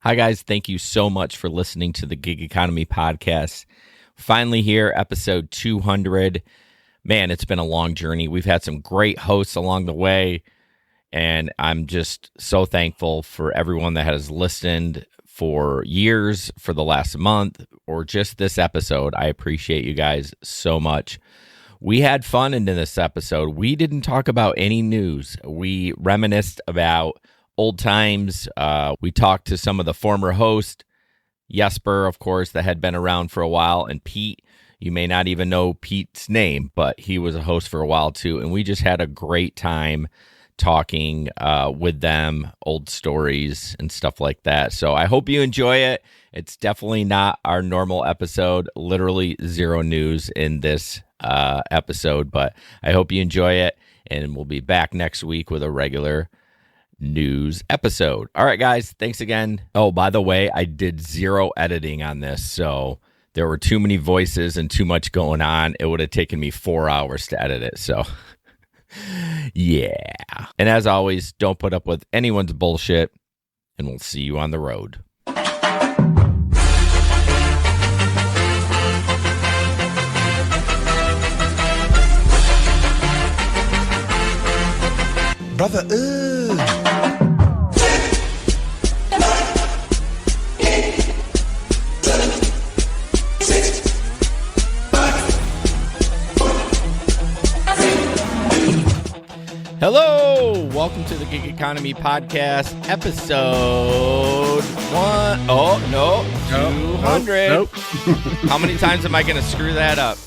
Hi, guys. Thank you so much for listening to the Gig Economy podcast. Finally here, episode 200. Man, it's been a long journey. We've had some great hosts along the way, and I'm just so thankful for everyone that has listened for years, for the last month, or just this episode. I appreciate you guys so much. We had fun in this episode. We didn't talk about any news. We reminisced about old times. We talked to some of the former hosts, Jesper, of course, that had been around for a while, and Pete. You may not even know Pete's name, but he was a host for a while too, and we just had a great time talking with them, old stories and stuff like that. So I hope you enjoy it. It's definitely not our normal episode, literally zero news in this episode, but I hope you enjoy it, and we'll be back next week with a regular news episode. All right, guys, thanks again. Oh, by the way, I did zero editing on this, so there were too many voices and too much going on. It would have taken me 4 hours to edit it, so yeah. And as always, don't put up with anyone's bullshit, and we'll see you on the road. Brother, Hello, welcome to the Gig Economy podcast, episode 200. Nope. How many times am I going to screw that up?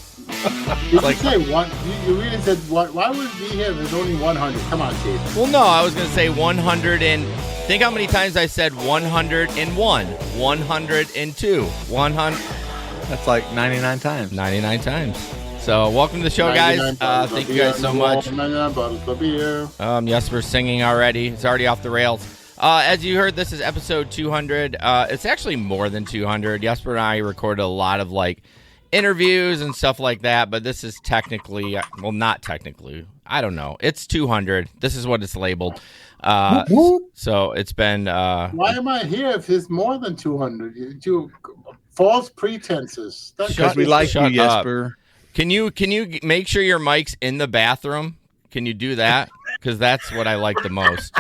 You say one. You really said what? Why would it be here? There's only 100. Come on, Chase. Well, no, I was going to say 100 and think how many times I said 101, 102, 100. That's like 99 times. 99 times. So welcome to the show, guys. Thank you guys so much. 99 bottles of beer. Jesper's singing already. It's already off the rails. As you heard, this is episode 200. It's actually more than 200. Jesper and I recorded a lot of like interviews and stuff like that, but this is technically, well, not technically. I don't know. It's 200. This is what it's labeled. So it's been. Why am I here if it's more than 200? You false pretenses. Because we like you, Jesper. Can you make sure your mic's in the bathroom? Can you do that? Because that's what I like the most.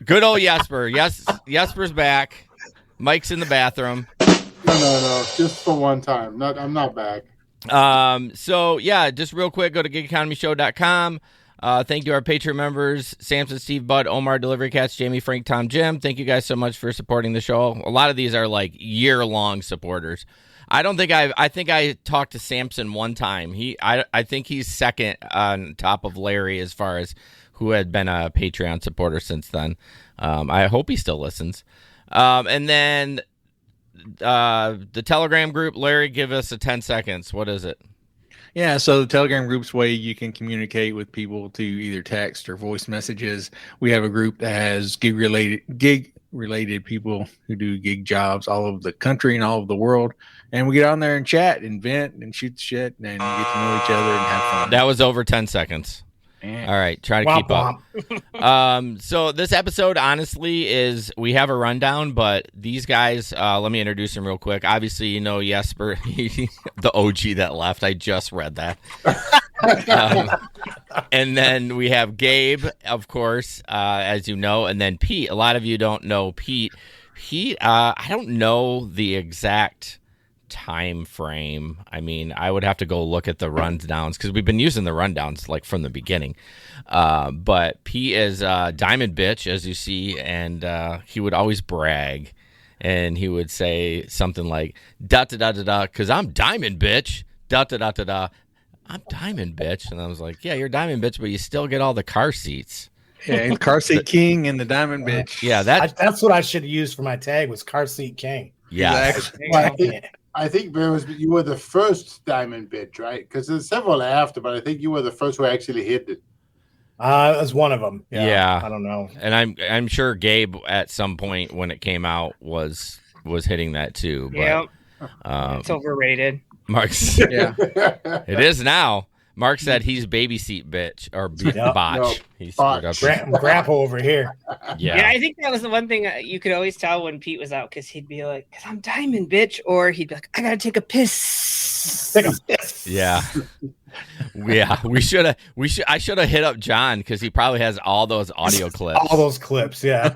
Good old Jesper. Yes, Jesper's back. Mike's in the bathroom. No. Just for one time. I'm not back. So yeah, just real quick, go to gigeconomyshow.com. Thank you, our Patreon members, Samson, Steve, Bud, Omar, Delivery Cats, Jamie, Frank, Tom, Jim. Thank you guys so much for supporting the show. A lot of these are like year-long supporters. I think I talked to Samson one time. I think he's second on top of Larry as far as who had been a Patreon supporter since then. I hope he still listens. And then the Telegram group, Larry, give us a 10 seconds. What is it? Yeah, so the Telegram group's way you can communicate with people to either text or voice messages. We have a group that has gig related people who do gig jobs all over the country and all over the world. And we get on there and chat and vent and shoot the shit and get to know each other and have fun. That was over 10 seconds. All right, try to keep up. So this episode, honestly, is we have a rundown, but these guys, let me introduce them real quick. Obviously, you know Jesper, the OG that left. I just read that. And then we have Gabe, of course, as you know, and then Pete. A lot of you don't know Pete. I don't know the exact time frame. I mean, I would have to go look at the rundowns because we've been using the rundowns like from the beginning. But Pete is Diamond Bitch, as you see, and he would always brag, and he would say something like da da da da da because I'm Diamond Bitch, da da da da da. I'm Diamond Bitch, and I was like, yeah, you're Diamond Bitch, but you still get all the car seats. Yeah, and Car Seat King and the Diamond Bitch. Yeah, that's what I should have used for my tag was Car Seat King. Yeah. Exactly. I think you were the first Diamond Bitch, right? Because there's several after, but I think you were the first who actually hit it. It was one of them. Yeah. I don't know. And I'm sure Gabe at some point when it came out was hitting that too. But, it's overrated. Mark's, yeah, it is now. Mark said he's baby seat bitch or Yep. botch. No, He's botch. screwed up. Grandpa over here. Yeah, I think that was the one thing you could always tell when Pete was out, because he'd be like, "Cause I'm diamond, bitch," or he'd be like, "I gotta take a piss." Take a piss. Yeah. Yeah, I should have hit up John because he probably has all those audio clips. All those clips, yeah.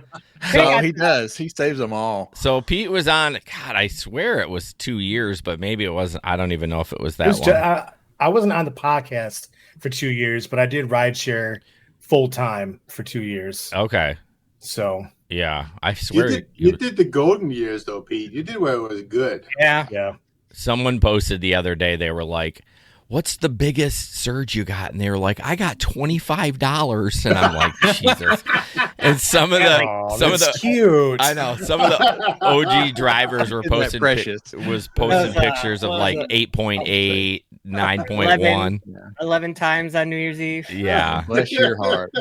So he does. He saves them all. So Pete was on, God, I swear it was 2 years, but maybe it wasn't. I don't even know if it was that long. I wasn't on the podcast for 2 years, but I did rideshare full time for 2 years. Okay. So yeah, I swear. You did the golden years, though, Pete. You did where it was good. yeah. Someone posted the other day, they were like, what's the biggest surge you got? And they were like, I got $25. And I'm like, Jesus. And some of the cute. I know some of the OG drivers were posting pictures of like 8.8, 9.1. 11 times on New Year's Eve. Yeah. Bless your heart.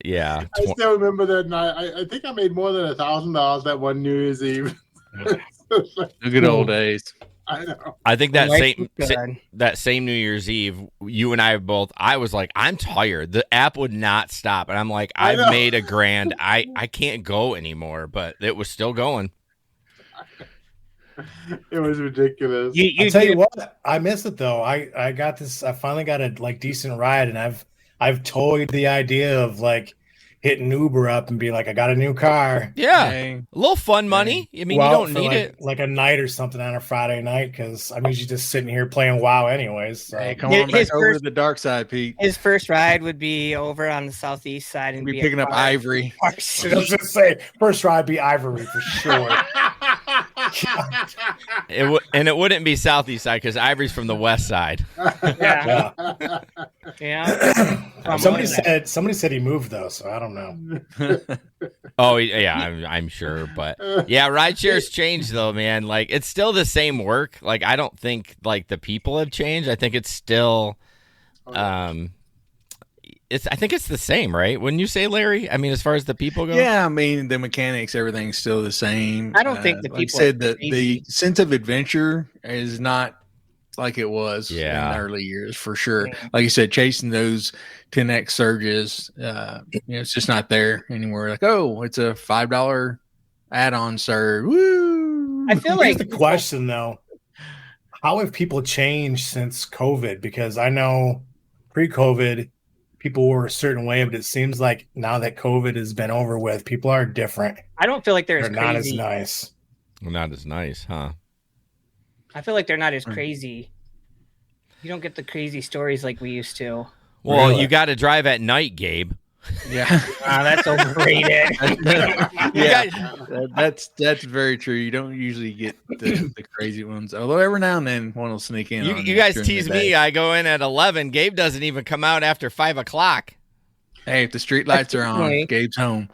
Yeah. I still remember that night. I think I made more than $1,000 that one New Year's Eve. The good old days. I know. I think that same New Year's Eve, you and I both, I was like, I'm tired. The app would not stop. And I'm like, I've made $1,000. I can't go anymore, but it was still going. It was ridiculous. I'll tell you what, I miss it though. I got this, I finally got a decent ride, and I've toyed the idea of like hitting Uber up and be like, I got a new car. Yeah. Dang. A little fun money. I mean, you don't need it. Like a night or something on a Friday night, because I'm usually just sitting here playing WoW anyways. So. Hey, come on back over to the dark side, Pete. His first ride would be over on the southeast side and be picking up Ivory. I was just say, first ride be Ivory for sure. It wouldn't be southeast side because Ivory's from the west side. Yeah. Somebody said he moved though, so I don't know. Oh yeah, I'm sure, but yeah, rideshare's changed though, man. Like it's still the same work. Like I don't think like the people have changed. I think it's still, I think it's the same, right? Wouldn't you say, Larry? I mean, as far as the people go. Yeah, I mean the mechanics, everything's still the same. I don't think the people. Like I said, the sense of adventure is not like it was in the early years, for sure. Yeah. Like you said, chasing those 10x surges, it's just not there anymore. Like, oh, it's a $5 add-on surge. Woo! I feel like the question though, how have people changed since COVID? Because I know pre-COVID people were a certain way, but it seems like now that COVID has been over with, people are different. I don't feel like they're not as nice. Well, not as nice, huh? I feel like they're not as crazy. You don't get the crazy stories like we used to. Well, you got to drive at night, Gabe. Yeah, that's overrated. That's very true. You don't usually get the crazy ones, although every now and then one will sneak in. You guys tease me. I go in at 11. Gabe doesn't even come out after 5 o'clock. Hey, if the street lights are on, Gabe's home.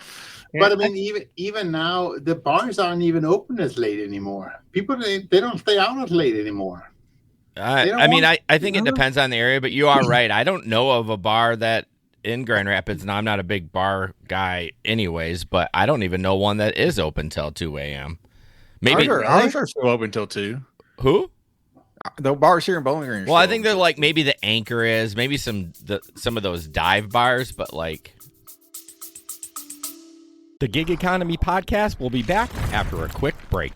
But I mean, even now, the bars aren't even open as late anymore. People they don't stay out as late anymore. I think it depends on the area, but you are right. I don't know of a bar that in Grand Rapids, and I'm not a big bar guy anyways, but I don't even know one that is open till 2 a.m. Maybe ours are still open till 2. Who? The bars here in Bowling Green. Well, I think they're like maybe the Anchor is, maybe some of those dive bars, but like. The Gig Economy Podcast will be back after a quick break.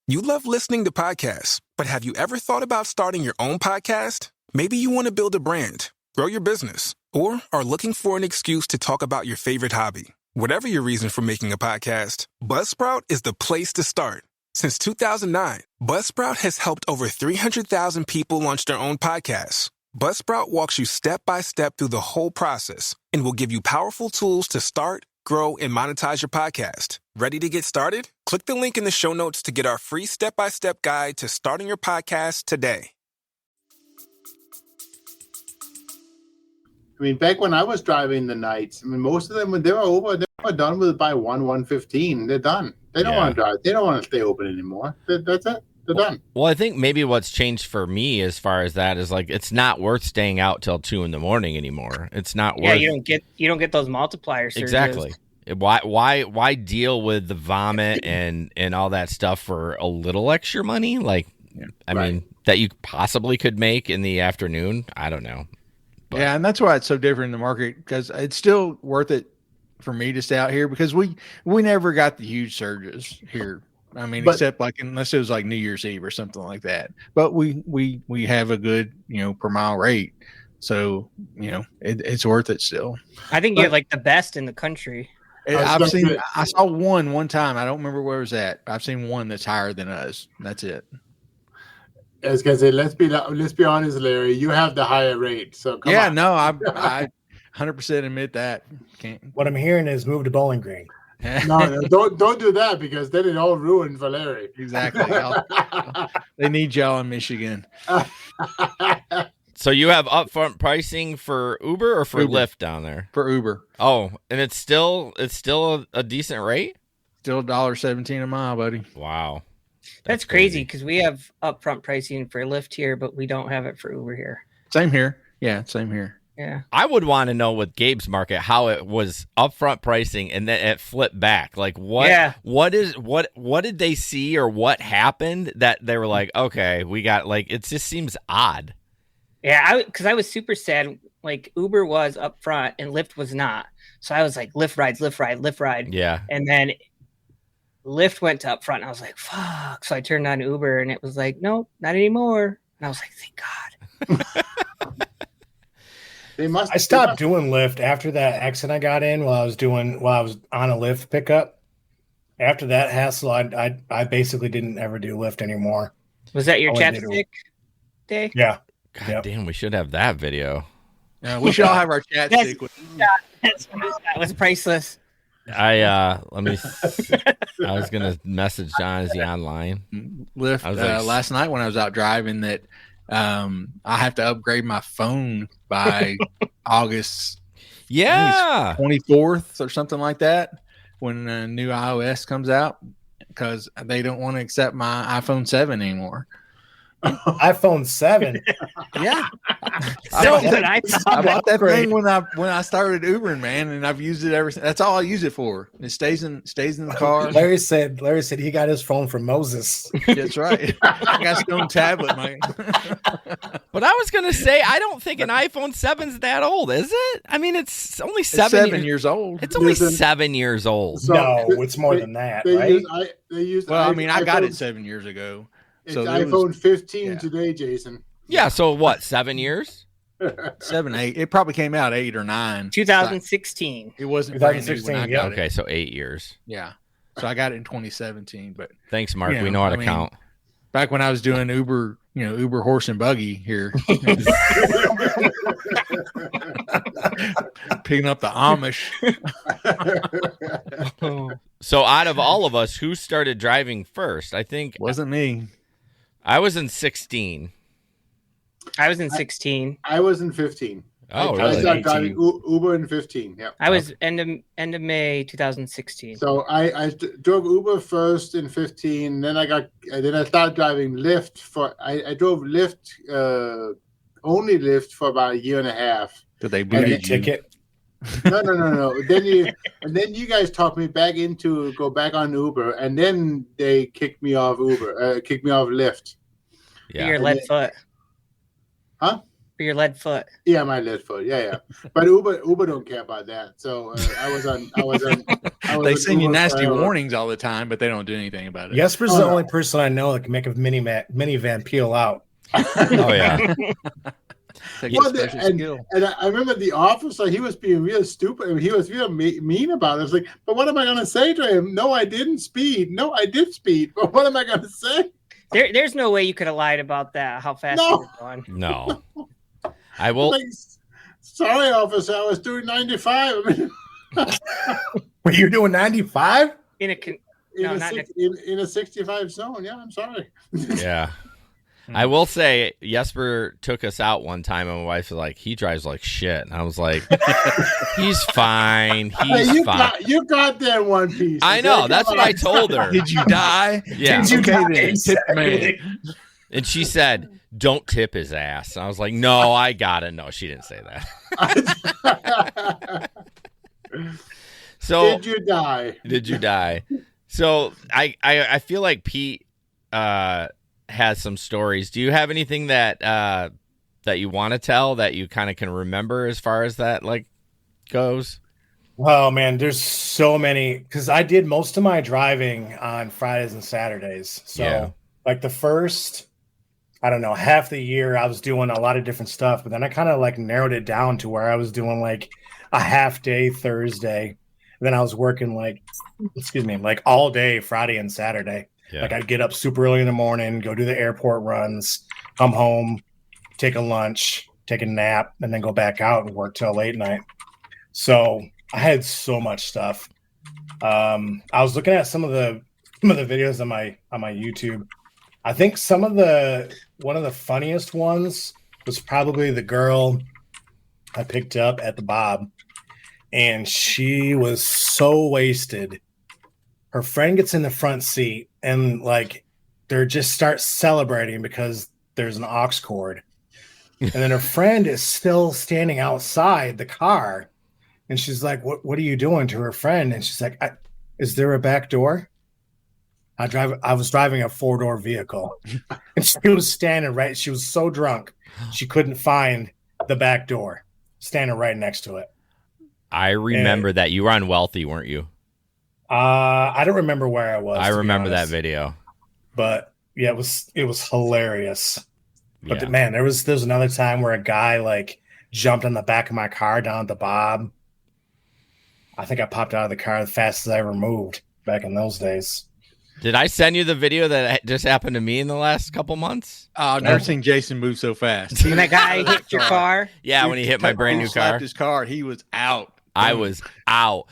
You love listening to podcasts, but have you ever thought about starting your own podcast? Maybe you want to build a brand, grow your business, or are looking for an excuse to talk about your favorite hobby. Whatever your reason for making a podcast, Buzzsprout is the place to start. Since 2009, Buzzsprout has helped over 300,000 people launch their own podcasts. Buzzsprout walks you step by step through the whole process and will give you powerful tools to start, grow, and monetize your podcast. Ready to get started? Click the link in the show notes to get our free step-by-step guide to starting your podcast today. I mean, back when I was driving the nights, I mean, most of them, when they were over, they were done with by 1:15. They're done. They don't want to drive. They don't want to stay open anymore. That's it. They're done. Well, I think maybe what's changed for me as far as that is like it's not worth staying out till 2 a.m. anymore. It's not worth. Yeah, you don't get those multiplier surges. Exactly. Why deal with the vomit and all that stuff for a little extra money? Like, I mean, that you possibly could make in the afternoon. I don't know. But. Yeah, and that's why it's so different in the market, because it's still worth it for me to stay out here, because we never got the huge surges here. I mean, except like unless it was like New Year's Eve or something like that. But we have a good, per mile rate. So, it's worth it still. I think you have like the best in the country. I saw one time. I don't remember where it was at. I've seen one that's higher than us. That's it. I was gonna say, let's be honest, Larry. You have the higher rate, so come on. No, I 100% admit that. What I'm hearing is move to Bowling Green. No, don't do that, because then it all ruined for Larry. Exactly. They need y'all in Michigan. So you have upfront pricing for Uber or for Lyft down there? For Uber. Oh, and it's still a decent rate? Still $1.17 a mile, buddy. Wow. That's crazy, because we have upfront pricing for Lyft here, but we don't have it for Uber here. Same here. Yeah, same here. Yeah. I would want to know with Gabe's market how it was upfront pricing and then it flipped back. Like what did they see or what happened that they were like, okay, we got, like, it just seems odd. Yeah, because I was super sad. Like, Uber was up front and Lyft was not. So I was like, Lyft ride. Yeah. And then Lyft went to up front, and I was like, fuck. So I turned on Uber, and it was like, nope, not anymore. And I was like, thank God. I stopped doing Lyft after that accident I got in while I was on a Lyft pickup. After that hassle, I basically didn't ever do Lyft anymore. Was that your chapstick day? Yeah. God damn, we should have that video. We should all have our chapstick. That was priceless. I was gonna message John, is he online? Lyft last night when I was out driving that I have to upgrade my phone by August 24th or something like that, when a new iOS comes out, because they don't want to accept my iPhone 7 anymore. iPhone 7. Yeah. I bought that thing when I started Ubering, man, and I've used it ever since. That's all I use it for. It stays in the car. Larry said he got his phone from Moses. That's right. I got Stone tablet, man. But I was gonna say, I don't think an iPhone 7's that old, is it? I mean, it's only 7 years old. It's only 7 years old. So, no, it's more than that, right? I got it 7 years ago. It's iPhone 15 today, Jason. Yeah, so what, 7 years? 7, 8. It probably came out 8 or 9. 2016. It wasn't brand new when I got it. Okay, so 8 years. Yeah. So I got it in 2017. But thanks, Mark. We know how to count. Back when I was doing Uber, Uber horse and buggy here. Picking up the Amish. So out of all of us, who started driving first? I think wasn't me. I was in 16. I was in 16. I was in 15. Oh, really? really? I started driving Uber in 15. Yeah. I was end of May 2016. So I drove Uber first in 15. Then I started driving Lyft I drove Lyft only Lyft for about a year and a half. Did they boot a ticket? No. Then you guys talked me back into go back on Uber, and then they kicked me off Lyft. Yeah. For your lead foot. Huh? For your lead foot. Yeah, my lead foot. Yeah. But Uber don't care about that. So I was on. They send you nasty warnings all the time, but they don't do anything about it. Jesper's the only person I know that can make a minivan peel out. Oh yeah. And I remember the officer, he was being real stupid. He was real mean about it. I was like, but what am I going to say to him? No, I didn't speed. No, I did speed. But what am I going to say? There's no way you could have lied about that, how fast you were going. No. I will. Like, sorry, officer, I was doing 95. I mean, were you doing 95? In a 65 zone. Yeah, I'm sorry. Yeah. I will say, Jesper took us out one time, and my wife was like, he drives like shit. And I was like, he's fine. He's fine. You got that one piece. I know. That's what I told her. Did you die? Yeah. Did you die? Tip man. And she said, don't tip his ass. And I was like, no, I got it. No, she didn't say that. So did you die? So I feel like Pete has some stories. Do you have anything that that you want to tell that you kind of can remember as far as that like goes? Oh man, there's so many because I did most of my driving on Fridays and Saturdays. So Yeah. like the first, I don't know, half the year I was doing a lot of different stuff, but then I kind of like narrowed it down to where I was doing like a half day Thursday. And then I was working like, excuse me, like all day Friday and Saturday. Yeah. Like I'd get up super early in the morning, go do the airport runs, come home, take a lunch, take a nap, and then go back out and work till late night. So I had so much stuff. I was looking at some of the videos on my YouTube. I think one of the funniest ones was probably the girl I picked up at the Bob, and she was so wasted. Her friend gets in the front seat, and like they just start celebrating because there's an aux cord, and then her friend is still standing outside the car. And she's like, what are you doing to her friend? And she's like, is there a back door? I was driving a 4-door vehicle. And she was standing right. She was so drunk. She couldn't find the back door, standing right next to it. I remember that. You were on Wealthy, weren't you? I don't remember where I was. I remember that video. But yeah, it was hilarious. But Yeah. man, there's another time where a guy like jumped on the back of my car down at the Bob. I think I popped out of the car the fastest I ever moved back in those days. Did I send you the video that just happened to me in the last couple months? I've never seen Jason move so fast. When that guy hit your car. Yeah, when he hit my brand new car. Slapped his car. He was out. I was out.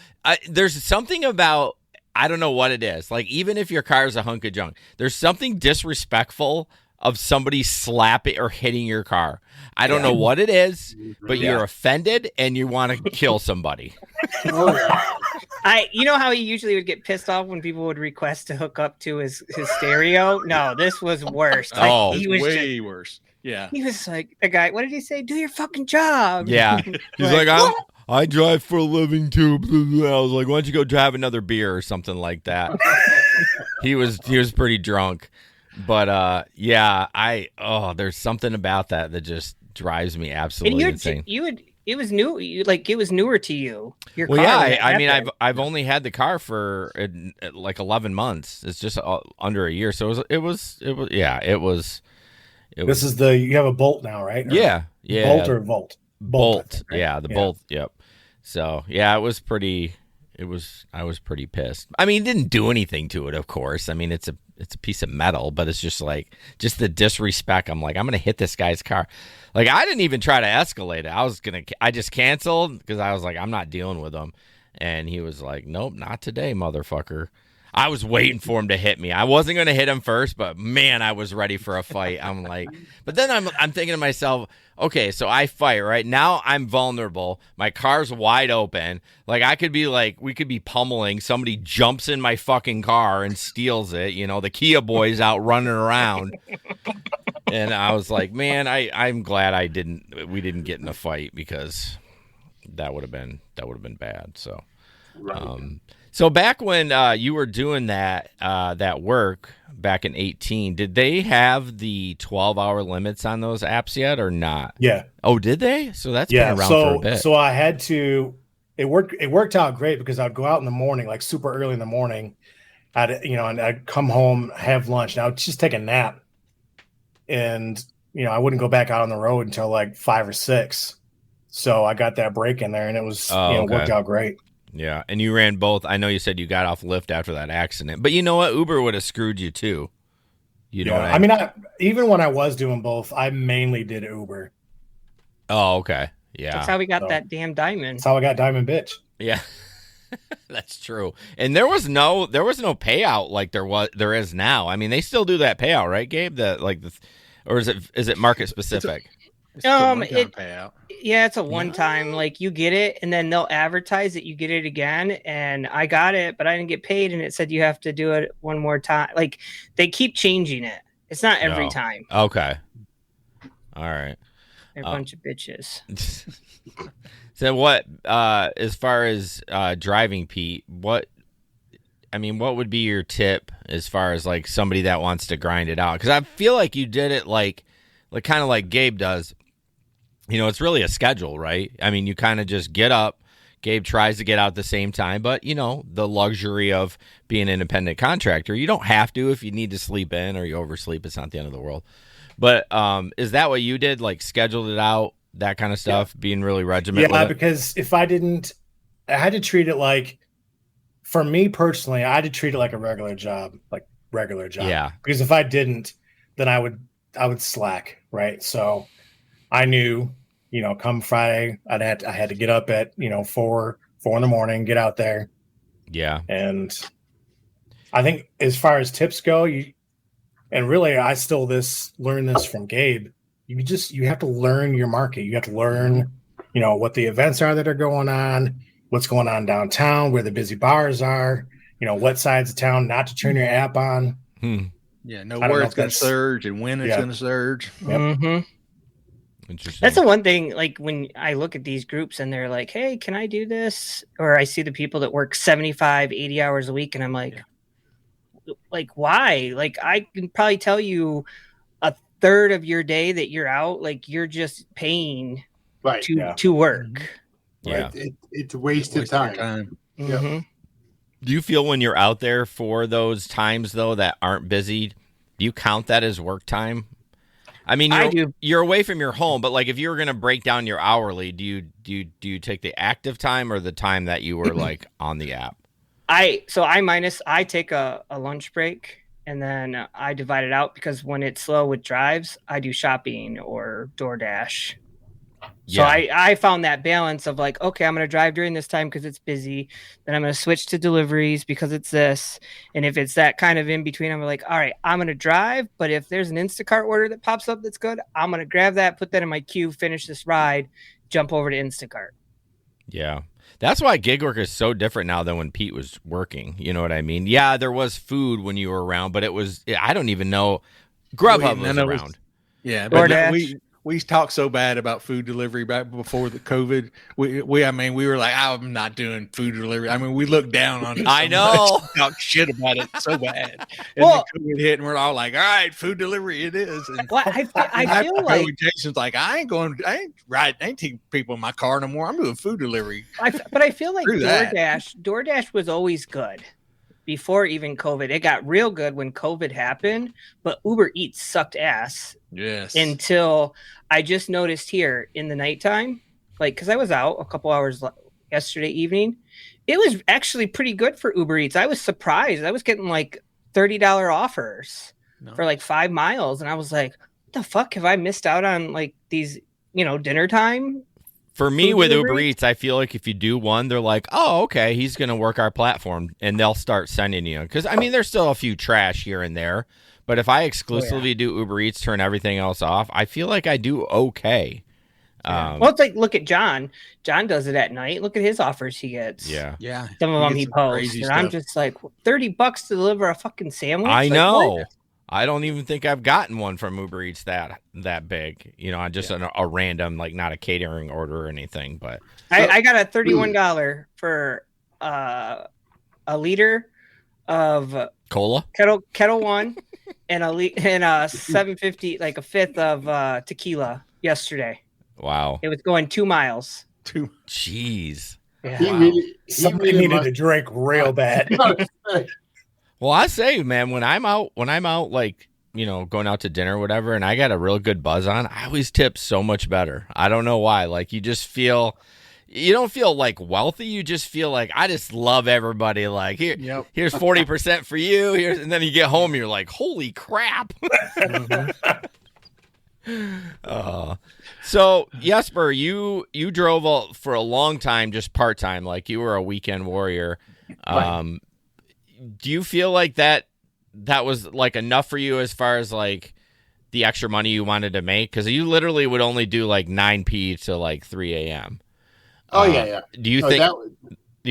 There's something about, I don't know what it is. Like, even if your car is a hunk of junk, there's something disrespectful of somebody slapping or hitting your car. I don't know what it is, but you're offended and you want to kill somebody. You know how he usually would get pissed off when people would request to hook up to his stereo? No, this was worse. Like, Oh, he was way worse. Yeah. He was like, the guy, what did he say? Do your fucking job. Yeah. He's like, I drive for a living too. I was like, why don't you go drive another beer or something like that? He was pretty drunk. But yeah, there's something about that just drives me absolutely insane. It was new, it was newer to you. Your Well, car yeah, I mean, I've only had the car for like 11 months. It's just under a year, so it was. This is you have a Bolt now, right? Yeah. Bolt or Volt? Bolt. Right? Yeah, the Bolt. Yep. So yeah, I was pretty pissed. I mean, it didn't do anything to it, of course. I mean, it's a piece of metal, but it's just the disrespect. I'm like, I'm gonna hit this guy's car. Like, I didn't even try to escalate it. I just canceled because I was like, I'm not dealing with him. And he was like, nope, not today, motherfucker. I was waiting for him to hit me. I wasn't going to hit him first, but man, I was ready for a fight. I'm like, but then I'm thinking to myself, okay, so I fight, right? Now I'm vulnerable. My car's wide open. Like, we could be pummeling. Somebody jumps in my fucking car and steals it. You know, the Kia boys out running around. And I was like, man, I'm glad we didn't get in a fight, because that would have been bad. So, Right. So back when you were doing that work back in 2018, did they have the 12-hour limits on those apps yet or not? Yeah. Oh, did they? So that's been around for a bit. So I had to. It worked out great because I'd go out in the morning, like super early in the morning. And I'd come home, have lunch, and I would just take a nap. And I wouldn't go back out on the road until like 5 or 6. So I got that break in there, and it was worked out great. Yeah, and you ran both. I know you said you got off Lyft after that accident, but you know what? Uber would have screwed you too. You know what I mean, even when I was doing both, I mainly did Uber. Oh, okay. Yeah. That's how we got that damn diamond. That's how I got Diamond Bitch. Yeah. That's true. And there was no payout like there is now. I mean, they still do that payout, right, Gabe? Or is it market specific? It's a one-time payout. Yeah, it's a one-time. Like, you get it, and then they'll advertise that you get it again. And I got it, but I didn't get paid, and it said you have to do it one more time. Like, they keep changing it. It's not every time. Okay. All right. They're a bunch of bitches. So what? As far as driving, Pete, what would be your tip as far as like somebody that wants to grind it out? Because I feel like you did it like kind of like Gabe does. You know, it's really a schedule, right? I mean, you kind of just get up. Gabe tries to get out at the same time, but, you know, the luxury of being an independent contractor, you don't have to if you need to sleep in or you oversleep. It's not the end of the world. But is that what you did? Like scheduled it out, that kind of stuff, being really regimented? Yeah, because if I didn't, I had to treat it like, for me personally, I had to treat it like a regular job. Yeah. Because if I didn't, then I would slack, right? So I knew, you know, come Friday, I had to get up at, you know, 4 in the morning, get out there. Yeah. And I think as far as tips go, and really I learned this from Gabe. You have to learn your market. You have to learn, you know, what the events are that are going on, what's going on downtown, where the busy bars are, you know, what sides of town not to turn your app on. Yeah, know where it's going to surge and when it's going to surge. Yep. Mm-hmm. Interesting. That's the one thing, like when I look at these groups and they're like, hey, can I do this? Or I see the people that work 75, 80 hours a week. And I'm like, why? Like, I can probably tell you a third of your day that you're out, like you're just paying to work. Yeah. Right. It's wasted time. Mm-hmm. Yeah. Do you feel when you're out there for those times, though, that aren't busy, do you count that as work time? I mean, you're away from your home, but like if you were going to break down your hourly, do you take the active time or the time that you were like on the app? I take a lunch break and then I divide it out because when it's slow with drives, I do shopping or DoorDash. So I found that balance of like, okay, I'm going to drive during this time because it's busy. Then I'm going to switch to deliveries because it's this. And if it's that kind of in between, I'm like, all right, I'm going to drive. But if there's an Instacart order that pops up that's good, I'm going to grab that, put that in my queue, finish this ride, jump over to Instacart. Yeah. That's why gig work is so different now than when Pete was working. You know what I mean? Yeah, there was food when you were around, but it was, I don't even know. Grubhub was around. Yeah, but we talked so bad about food delivery back before the COVID. We were like, I'm not doing food delivery. I mean, we looked down on it. I know. Talk shit about it so bad. And then COVID hit, and we're all like, all right, food delivery it is. And I feel like Jason's like, I ain't taking people in my car no more. I'm doing food delivery. But I feel like DoorDash was always good. Before even COVID, it got real good when COVID happened, but Uber Eats sucked ass. Yes. Until I just noticed here in the nighttime, like, because I was out a couple hours yesterday evening, it was actually pretty good for Uber Eats. I was surprised. I was getting like $30 offers for like 5 miles. And I was like, what the fuck? Have I missed out on like these, dinner time? For me, with Uber Eats, I feel like if you do one, they're like, oh, okay, he's going to work our platform, and they'll start sending you. Because, I mean, there's still a few trash here and there, but if I exclusively do Uber Eats, turn everything else off, I feel like I do okay. Well, it's like, look at John. John does it at night. Look at his offers he gets. Yeah. Some of them he posts, and I'm just like, $30 to deliver a fucking sandwich? I know. What? I don't even think I've gotten one from Uber Eats that big, just a random, like not a catering order or anything. But I got a $31 for a liter of cola, Kettle One, and a $7.50, like a fifth of tequila yesterday. Wow, it was going 2 miles. Jeez, yeah. Somebody needed to drink real bad. Well, I say, man, when I'm out, like, going out to dinner or whatever, and I got a real good buzz on, I always tip so much better. I don't know why. Like, you don't feel like wealthy. You just feel like, I just love everybody. Like, here's 40% for you. And then you get home, you're like, holy crap. So Jesper, you drove for a long time, just part-time, like you were a weekend warrior. Right. Do you feel like that was like enough for you as far as like the extra money you wanted to make? Because you literally would only do like 9 p to like 3 a.m. Oh yeah. Do you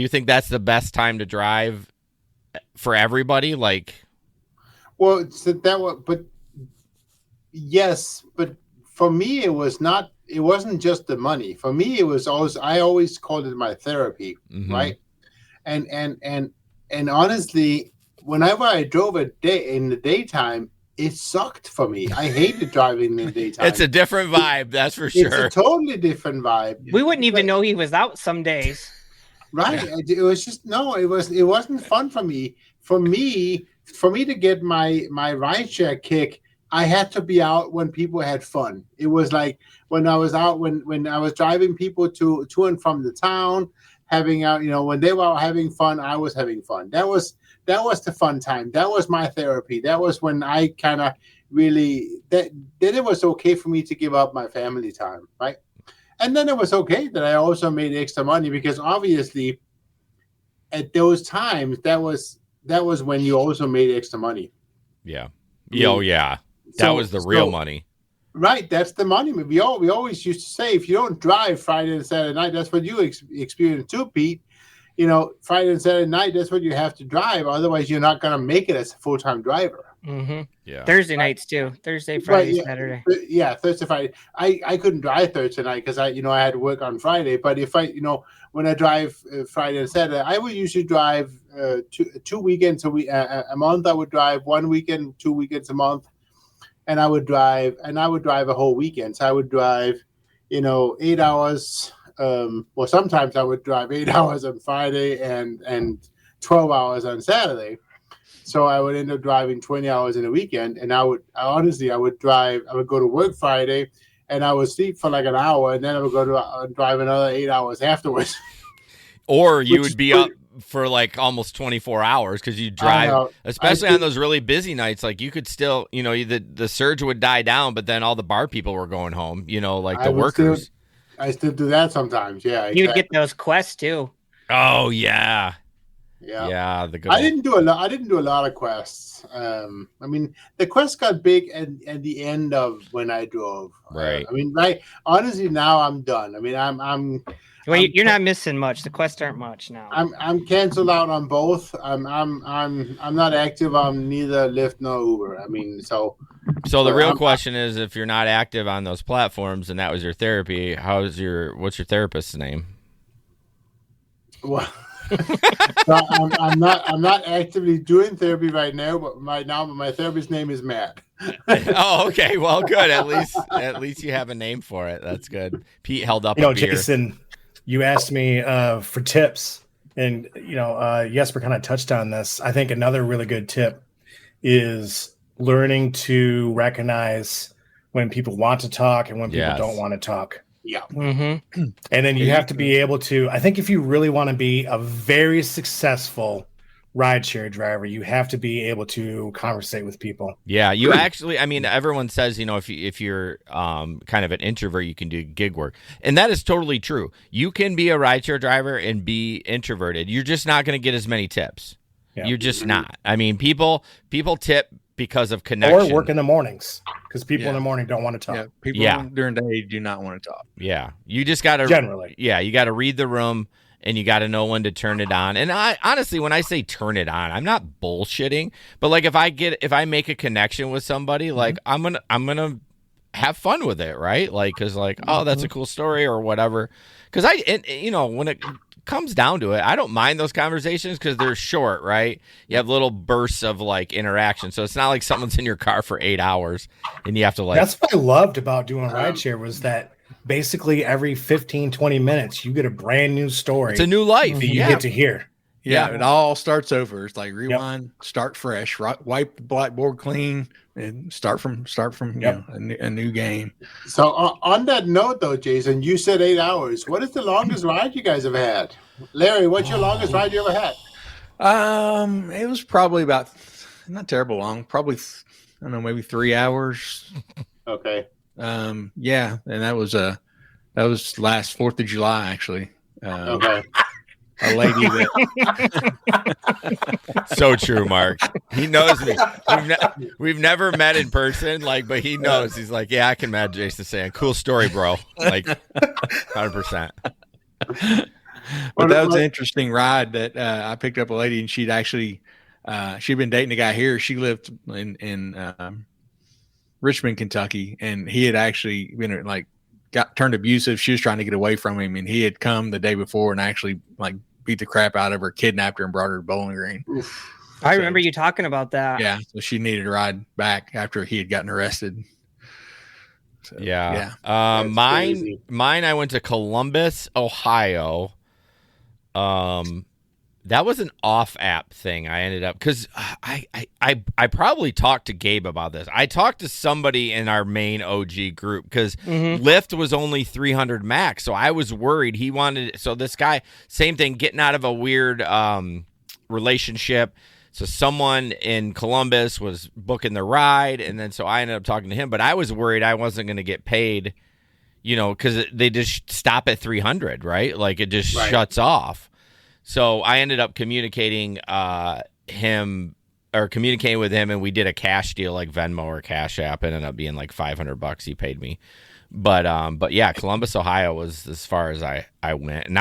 think that's the best time to drive for everybody? Like, well, but yes, but for me it wasn't just the money. For me it was I always called it my therapy, right? And honestly, whenever I drove in the daytime, it sucked for me. I hated driving in the daytime. It's a different vibe, that's for sure. It's a totally different vibe. We wouldn't even know he was out some days. Right. Yeah. It was just it wasn't fun for me. For me to get my rideshare kick, I had to be out when people had fun. It was like when I was out when I was driving people to and from the town, having out, when they were out having fun, I was having fun. That was the fun time. That was my therapy. That was when I kind of really then it was okay for me to give up my family time, right? And then it was okay that I also made extra money, because obviously at those times that was when you also made extra money. Yeah. Oh yeah. That was the real money. Right. That's the money. We always used to say, if you don't drive Friday and Saturday night, that's what you experience too, Pete. Friday and Saturday night, that's what you have to drive. Otherwise, you're not going to make it as a full-time driver. Mm-hmm. Yeah. Thursday nights too. Thursday, Friday, right, Saturday. Yeah, Thursday, Friday. I couldn't drive Thursday night because I had to work on Friday. But if when I drive Friday and Saturday, I would usually drive two weekends a month. I would drive 1 weekend, 2 weekends a month, and I would drive a whole weekend. So I would drive, 8 hours. Well, sometimes I would drive 8 hours on Friday and 12 hours on Saturday. So I would end up driving 20 hours in a weekend, and I would go to work Friday, and I would sleep for like an hour, and then I would go to drive another 8 hours afterwards. Or you would be up for like almost 24 hours because you drive, especially on those really busy nights. Like you could still, the surge would die down, but then all the bar people were going home, like the workers. I still do that sometimes. Yeah. You'd get those quests too. Oh yeah. Yeah. The good I didn't do a lot of quests. The quest got big at the end of when I drove. Right. Honestly, now I'm done. You're not missing much. The quests aren't much now. I'm canceled out on both. I'm not active on neither Lyft nor Uber. So the real question is, if you're not active on those platforms and that was your therapy, what's your therapist's name? Well, so I'm not actively doing therapy right now, but my therapist's name is Matt. Oh, okay. Well, good. At least you have a name for it. That's good. Pete held up a beer. Jason, you asked me for tips, and Jesper kind of touched on this. I think another really good tip is learning to recognize when people want to talk and when people don't want to talk. Yeah. Mm-hmm. And then you have to be able to, I think if you really want to be a very successful rideshare driver, you have to be able to conversate with people. Yeah, you actually, everyone says, if you're kind of an introvert, you can do gig work. And that is totally true. You can be a rideshare driver and be introverted. You're just not going to get as many tips. Yeah. You're just not. People tip because of connection. Or work in the mornings, because people in the morning don't want to talk. Yeah, people during the day do not want to talk. Yeah, you just got to generally. Yeah, you got to read the room, and you got to know when to turn it on. And I honestly, when I say turn it on, I'm not bullshitting. But like if I make a connection with somebody, like I'm gonna have fun with it, right? Like because oh, that's a cool story or whatever. Because when it comes down to it, I don't mind those conversations because they're short, right? You have little bursts of interaction, so it's not like someone's in your car for 8 hours and you have to That's what I loved about doing rideshare was that basically every 15-20 minutes you get a brand new story. It's a new life that you get to hear. Yeah, it all starts over. It's like rewind, start fresh, wipe the blackboard clean, and start from a new game. So on that note, though, Jason, you said 8 hours. What is the longest ride you guys have had? Larry, what's your longest ride you ever had? It was probably about not terrible long. Probably I don't know, maybe 3 hours. Okay. Yeah, and that was last 4th of July actually. Okay. A lady that so true, Mark. He knows me. We've never met in person, but he knows. He's like, yeah, I can imagine Jason saying, "Cool story, bro." 100%. But that was an interesting ride that I picked up a lady, and she'd been dating a guy here. She lived in Richmond, Kentucky, and he had actually been got turned abusive. She was trying to get away from him, and he had come the day before and actually beat the crap out of her, kidnapped her, and brought her to Bowling Green. I remember you talking about that. Yeah, so she needed a ride back after he had gotten arrested. So, Yeah. That's Mine crazy. I went to Columbus, Ohio. That was an off app thing. I ended up because I probably talked to Gabe about this. I talked to somebody in our main OG group because Lyft was only 300 max, so I was worried he wanted. So this guy, same thing, getting out of a weird relationship. So someone in Columbus was booking the ride, and then so I ended up talking to him. But I was worried I wasn't going to get paid, because they just stop at 300, right? Like it just shuts off. So I ended up communicating with him, and we did a cash deal like Venmo or Cash App. It ended up being like $500 he paid me. But yeah, Columbus, Ohio was as far as I went, and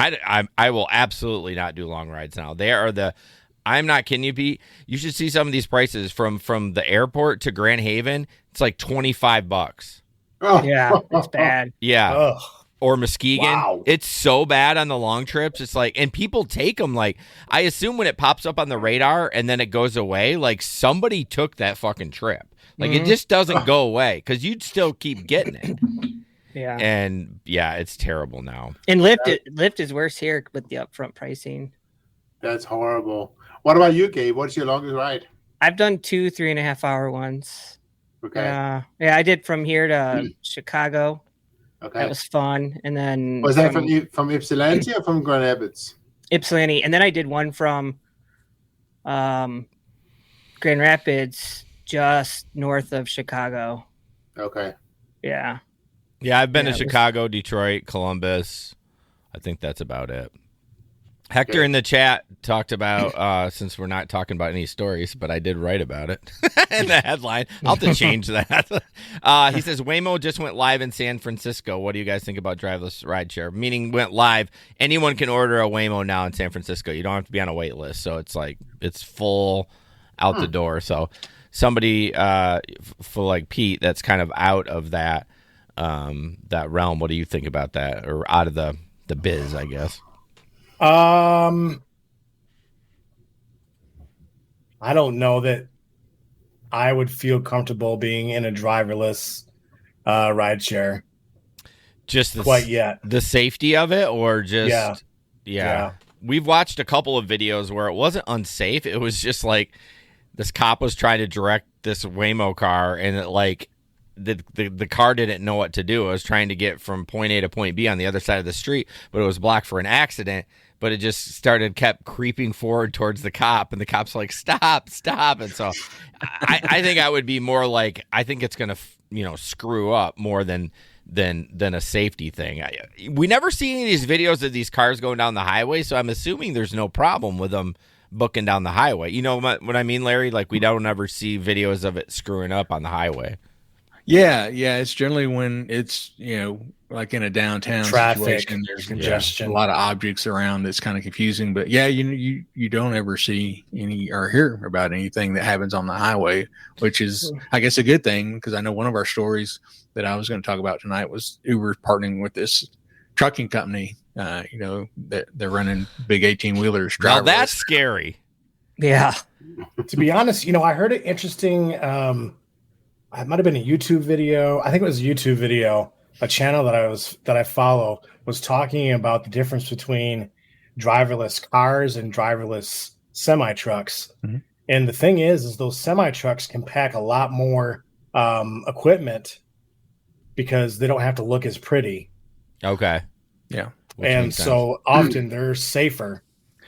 I will absolutely not do long rides now. They are I'm not kidding you, Pete. You should see some of these prices from the airport to Grand Haven. It's like $25. Oh. Yeah, it's bad. Yeah. Ugh. Or Muskegon. Wow. It's so bad on the long trips. It's like, and people take them. Like, I assume when it pops up on the radar and then it goes away, like somebody took that fucking trip. Like it just doesn't go away because you'd still keep getting it. Yeah. And yeah, it's terrible now. And Lyft is worse here with the upfront pricing. That's horrible. What about you, Gabe? What's your longest ride? I've done 2 3.5 hour ones. Okay. Yeah, I did from here to Chicago. Okay. That was fun. And then Was that from Ypsilanti or from Grand Rapids? Ypsilanti, and then I did one from Grand Rapids, just north of Chicago. Okay. Yeah. Yeah, I've been Yeah, to it was- Chicago, Detroit, Columbus. I think that's about it. Hector Okay. in the chat talked about, since we're not talking about any stories, but I did write about it in the headline. I'll have to change that. He says, Waymo just went live in San Francisco. What do you guys think about driverless rideshare? Meaning went live. Anyone can order a Waymo now in San Francisco. You don't have to be on a wait list. So it's like, it's full out the door. So somebody for like Pete, that's kind of out of that realm. What do you think about that? Or out of the biz, I guess. I don't know that I would feel comfortable being in a driverless rideshare Just quite yet. the safety of it, or just Yeah. We've watched a couple of videos where it wasn't unsafe. It was just like this cop was trying to direct this Waymo car, and it like the car didn't know what to do. It was trying to get from point A to point B on the other side of the street, but it was blocked for an accident. But it just kept creeping forward towards the cop, and the cop's like, stop. And so I think I would be more like, I think it's going to, screw up more than a safety thing. We never see any of these videos of these cars going down the highway, so I'm assuming there's no problem with them booking down the highway. You know what I mean, Larry? Like, we don't ever see videos of it screwing up on the highway. Yeah. It's generally when it's, like in a downtown Traffic, situation, there's congestion. a lot of objects around that's kind of confusing. But yeah, you don't ever see any or hear about anything that happens on the highway, which is, I guess, a good thing, because I know one of our stories that I was going to talk about tonight was Uber partnering with this trucking company, that they're running big 18-wheelers. Now that's scary. Yeah. To be honest, I heard an interesting, it might have been a YouTube video. I think it was a YouTube video. A channel that I follow was talking about the difference between driverless cars and driverless semi trucks. Mm-hmm. And the thing is those semi trucks can pack a lot more equipment because they don't have to look as pretty. Okay. Yeah. And so often they're safer.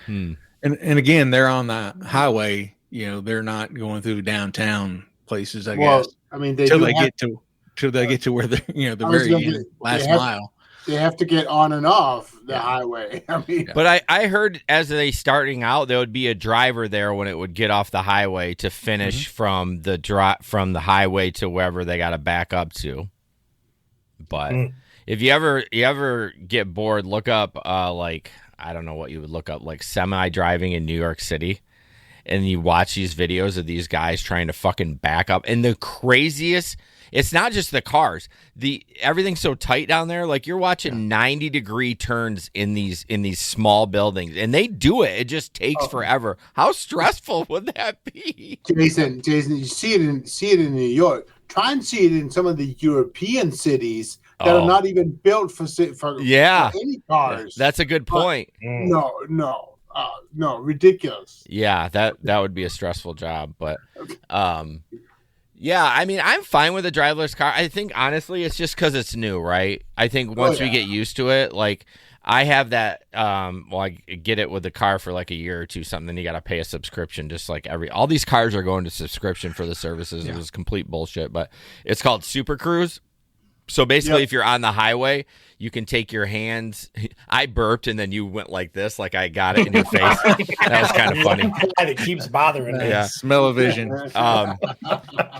And again, they're on the highway. They're not going through downtown places. I guess. I mean, till they get to where the the very end, last mile. They have to get on and off the highway. I mean, but I heard as they starting out, there would be a driver there when it would get off the highway to finish from the highway to wherever they got to back up to. But if you ever get bored, look up like, I don't know what you would look up, like semi driving in New York City. And you watch these videos of these guys trying to fucking back up. And the craziest, it's not just the cars. Everything's so tight down there. Like you're watching 90-degree turns in these small buildings, and they do it. It just takes forever. How stressful would that be? Jason, you see it in New York. Try and see it in some of the European cities that are not even built for any cars. That's a good point. No, ridiculous. Yeah, that would be a stressful job, but yeah, I mean, I'm fine with a driverless car. I think honestly, it's just because it's new, right? I think once we get used to it, like I have that. I get it with the car for like a year or two, something. Then you got to pay a subscription, just like all these cars are going to subscription for the services. It was complete bullshit, but it's called Super Cruise. So basically, if you're on the highway, you can take your hands. I burped, and then you went like this, like I got it in your face. That was kind of funny. It keeps bothering me. Yeah, smell-o-vision.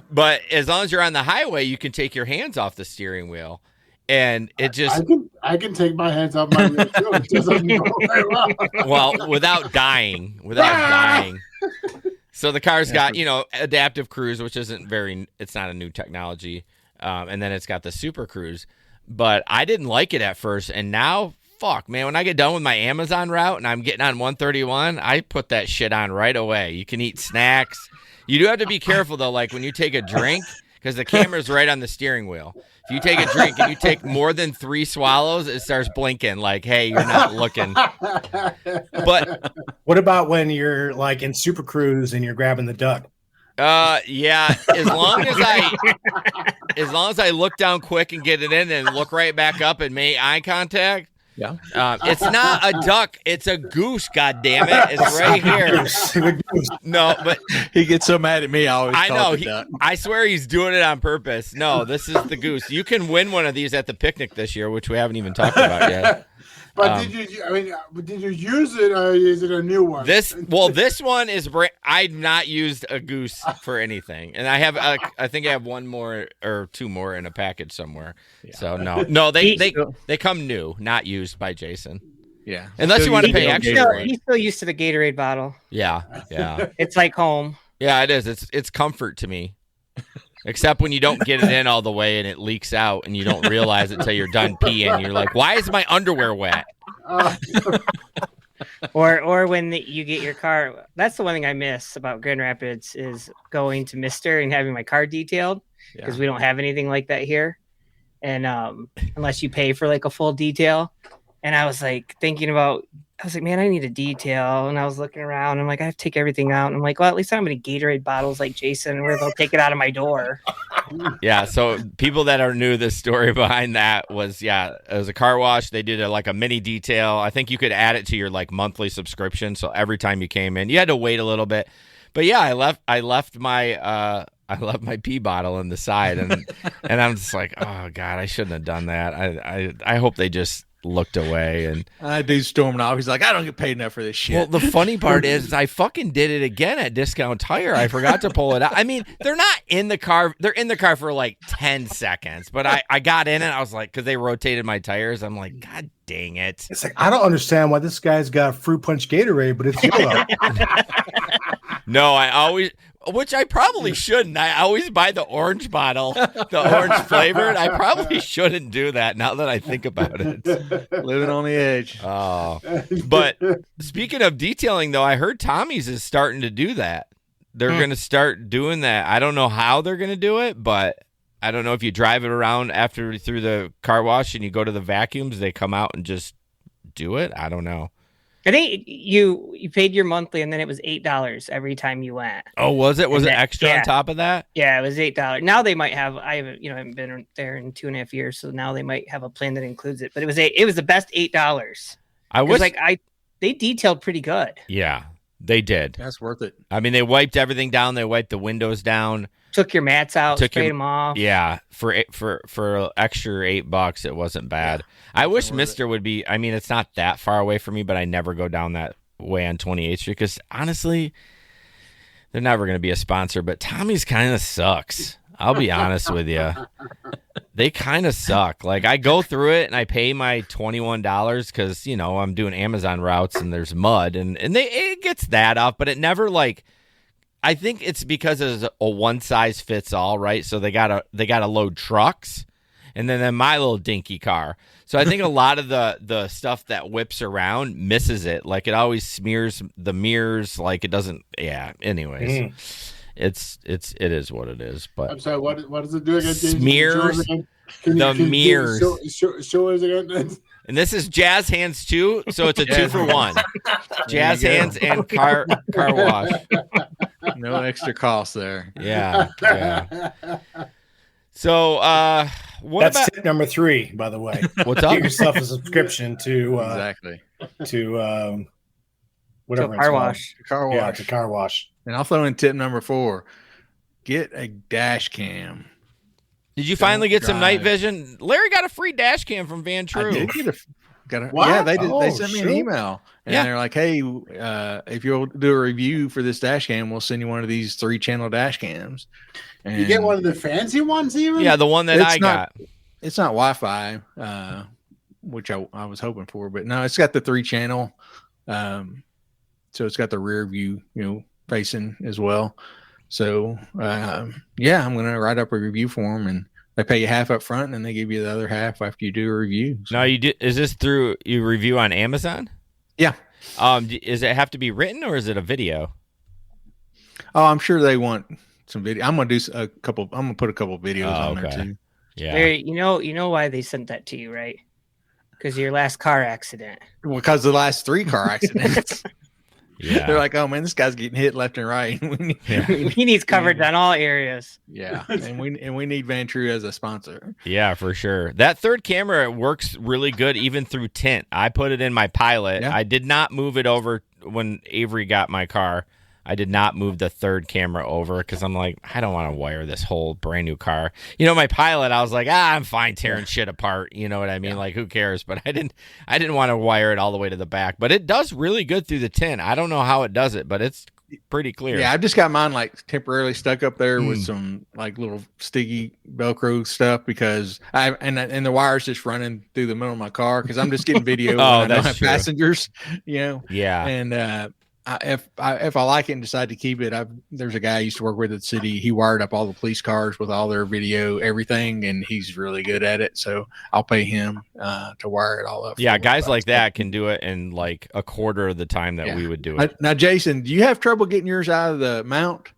But as long as you're on the highway, you can take your hands off the steering wheel, and it just. I can take my hands off my wheel too. It doesn't go very well. Well, without dying. So the car's got adaptive cruise, which isn't it's not a new technology. And then it's got the Super Cruise, but I didn't like it at first. And now, fuck, man, when I get done with my Amazon route and I'm getting on 131, I put that shit on right away. You can eat snacks. You do have to be careful, though, like when you take a drink, because the camera's right on the steering wheel. If you take a drink and you take more than 3 swallows, it starts blinking like, hey, you're not looking. But what about when you're like in Super Cruise and you're grabbing the duck? Yeah, as long as I look down quick and get it in and look right back up and make eye contact. Yeah. It's not a duck, it's a goose, god damn it. It's right here. No, but he gets so mad at me, I know I swear he's doing it on purpose. No, this is the goose. You can win one of these at the picnic this year, which we haven't even talked about yet. But did you use it, or is it a new one? This one is I've not used a goose for anything, and I have I think I have one more or 2 more in a package somewhere. Yeah. So no, they come new, not used by Jason. Yeah, unless you want to pay extra. He's still used to the Gatorade bottle. Yeah. It's like home. Yeah, it is. It's comfort to me. Except when you don't get it in all the way and it leaks out and you don't realize it until you're done peeing. You're like, why is my underwear wet? Or when you get your car. That's the one thing I miss about Grand Rapids is going to Mister and having my car detailed because we don't have anything like that here. And unless you pay for like a full detail. And I was like thinking about, man, I need a detail. And I was looking around. I'm like, I have to take everything out. And I'm like, well, at least I don't have any Gatorade bottles like Jason where they'll take it out of my door. Yeah. So people that are new, the story behind that was, it was a car wash. They did a mini detail. I think you could add it to your like monthly subscription. So every time you came in, you had to wait a little bit. But yeah, I left my pee bottle in the side and I'm just like, oh God, I shouldn't have done that. I hope they just looked away. And I do storming off. He's like, I don't get paid enough for this shit. Well, the funny part is I fucking did it again at Discount Tire. I forgot to pull it out. I mean, they're not in the car. They're in the car for like 10 seconds. But I got in it. I was like, because they rotated my tires. I'm like, God dang it. It's like, I don't understand why this guy's got fruit punch Gatorade, but it's yellow. No, which I probably shouldn't. I always buy the orange bottle, the orange flavored. I probably shouldn't do that now that I think about it. Living on the edge. Oh, but speaking of detailing, though, I heard Tommy's is starting to do that. They're going to start doing that. I don't know how they're going to do it, but I don't know if you drive it around through the car wash and you go to the vacuums, they come out and just do it. I don't know. I think you paid your monthly and then it was $8 every time you went. Oh, was it? Was it extra on top of that? Yeah, it was $8. Now they might have. I haven't been there in 2.5 years, so now they might have a plan that includes it. But it was the best $8. I wish they detailed pretty good. Yeah, they did. That's worth it. I mean, they wiped everything down. They wiped the windows down. Took your mats out, sprayed them off. Yeah, for extra $8, it wasn't bad. I wish Mister would be. I mean, it's not that far away from me, but I never go down that way on 28th Street because honestly, they're never going to be a sponsor. But Tommy's kind of sucks. I'll be honest with you. They kind of suck. Like I go through it and I pay my $21 because I'm doing Amazon routes and there's mud and it gets that off, but it never like. I think it's because it's a one size fits all, right? So they gotta load trucks, and then my little dinky car. So I think a lot of the stuff that whips around misses it. Like it always smears the mirrors. Like it doesn't. Yeah. Anyways, it is what it is. But I'm sorry. What does it do again? Smears the mirrors. Show us again. And this is Jazz Hands too, so it's a 2-for-1. Jazz Hands and car wash. No extra cost there. Yeah. So that's tip number 3, by the way. What's up? Get yourself a subscription to Exactly. To whatever car wash. Car wash. Yeah, to car wash. And I'll throw in tip number 4. Get a dash cam. Did you finally get some night vision? Larry got a free dash cam from Van True. I did get a What? Yeah, they did. Oh, they sent me an email, and Yeah. they're like, "Hey, if you'll do a review for this dash cam, we'll send you one of these 3-channel dash cams." And You get one of the fancy ones, even. Yeah, the one that I got. It's not Wi-Fi, which I was hoping for, but no, it's got the 3-channel. So it's got the rear view, facing as well. So yeah, I'm gonna write up a review for them, and they pay you half up front, and then they give you the other half after you do a review. So. Now you do. Is this through you review on Amazon? Yeah. Does it have to be written or is it a video? Oh, I'm sure they want some video. I'm gonna do a couple. I'm gonna put a couple videos on there too. Yeah. Larry, you know why they sent that to you, right? Because of your last car accident. Well, because of the last 3 car accidents. Yeah. They're like, oh man, this guy's getting hit left and right. He needs coverage on all areas. Yeah, and we need Van True as a sponsor. Yeah, for sure. That third camera works really good even through tint. I put it in my Pilot. Yeah. I did not move it over when Avery got my car. I did not move the third camera over because I'm like, I don't want to wire this whole brand new car. My Pilot, I was like, I'm fine tearing shit apart. You know what I mean? Yeah. Like, who cares? But I didn't want to wire it all the way to the back. But it does really good through the tint. I don't know how it does it, but it's pretty clear. Yeah, I've just got mine like temporarily stuck up there with some like little sticky Velcro stuff because and the wire's just running through the middle of my car because I'm just getting video. When I don't have true. Passengers. Yeah. And if I like it and decide to keep it, there's a guy I used to work with at the city. He wired up all the police cars with all their video, everything, and he's really good at it. So I'll pay him to wire it all up. Yeah, guys like that can do it in like a quarter of the time that we would do it. Now, Jason, do you have trouble getting yours out of the mount?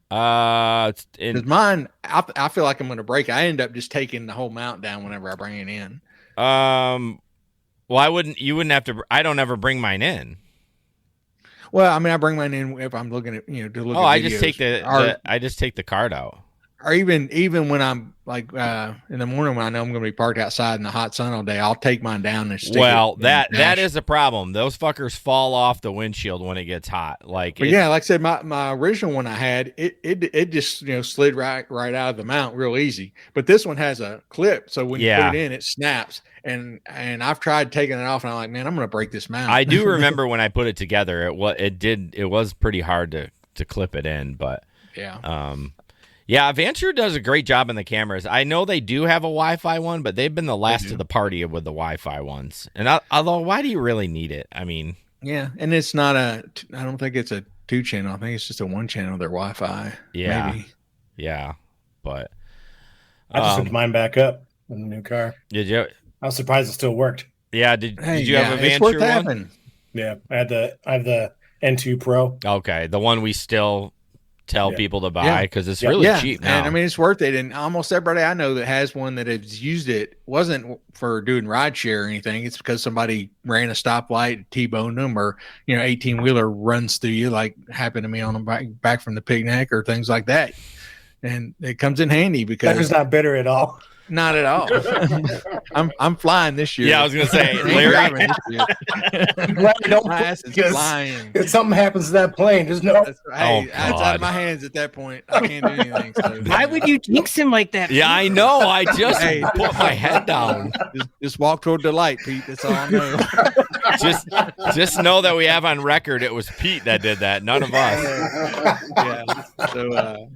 Because mine, I feel like I'm going to break it. I end up just taking the whole mount down whenever I bring it in. Well, you wouldn't have to. I don't ever bring mine in. Well, I mean, I bring mine in if I'm looking at, to look at videos. I just take the card out. Or even when I'm like in the morning when I know I'm going to be parked outside in the hot sun all day, I'll take mine down and stick it. That is a problem. Those fuckers fall off the windshield when it gets hot. Like I said, my original one I had, it just slid right out of the mount real easy. But this one has a clip, so when you put it in, it snaps. And I've tried taking it off, and I'm like, man, I'm going to break this mount. I do remember when I put it together, it was pretty hard to clip it in, but yeah. Yeah, Van True does a great job in the cameras. I know they do have a Wi-Fi one, but they've been the last to the party with the Wi-Fi ones. And although, why do you really need it? I mean, yeah, and it's not I don't think it's a 2-channel. I think it's just a 1-channel. Their Wi-Fi. Yeah, maybe. Yeah, but I just hooked mine back up in the new car. Did you? I was surprised it still worked. Yeah, did you have a Van True True one? Yeah, I have the N2 Pro. Okay, the one we still tell people to buy because it's really cheap now. And I mean, it's worth it. And almost everybody I know that has one that has used it wasn't for doing ride share or anything. It's because somebody ran a stoplight, T-boned them, or 18-wheeler runs through you, like happened to me on the back from the picnic or things like that. And it comes in handy because That was not bitter at all. Not at all. I'm flying this year. Yeah, I was gonna say, Larry. My ass is flying. If something happens to that plane, there's no. It's out of my hands at that point. I can't do anything. So. Why would you jinx him like that? Yeah, I know. I just put my head down. Just walk toward the light, Pete. That's all I know. just know that we have on record it was Pete that did that, none of us. Yeah. So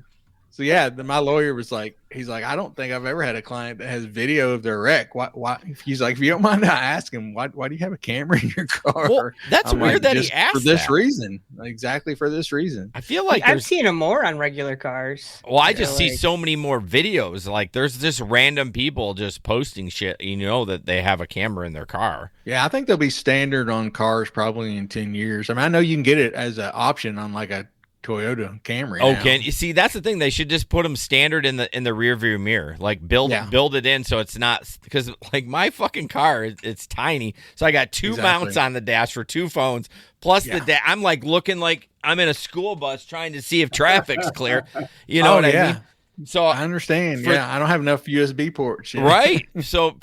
So yeah, my lawyer was like, he's like, I don't think I've ever had a client that has video of their wreck. Why? He's like, if you don't mind, I ask him, why do you have a camera in your car? Well, that's I'm weird like, that he "Just asked for this that." reason, exactly for this reason. I feel like I've seen them more on regular cars. Well, I just see so many more videos. Like, there's just random people just posting shit. You know that they have a camera in their car. Yeah, I think they'll be standard on cars probably in 10 years. I mean, I know you can get it as an option on like a Toyota Camry. Oh, now. you see? That's the thing. They should just put them standard in the rear view mirror. Like build it in so it's not, because like my fucking car, it's tiny. So I got two mounts on the dash for two phones plus I'm like looking like I'm in a school bus trying to see if traffic's clear. You know what I mean? So I understand. I don't have enough USB ports. Right. So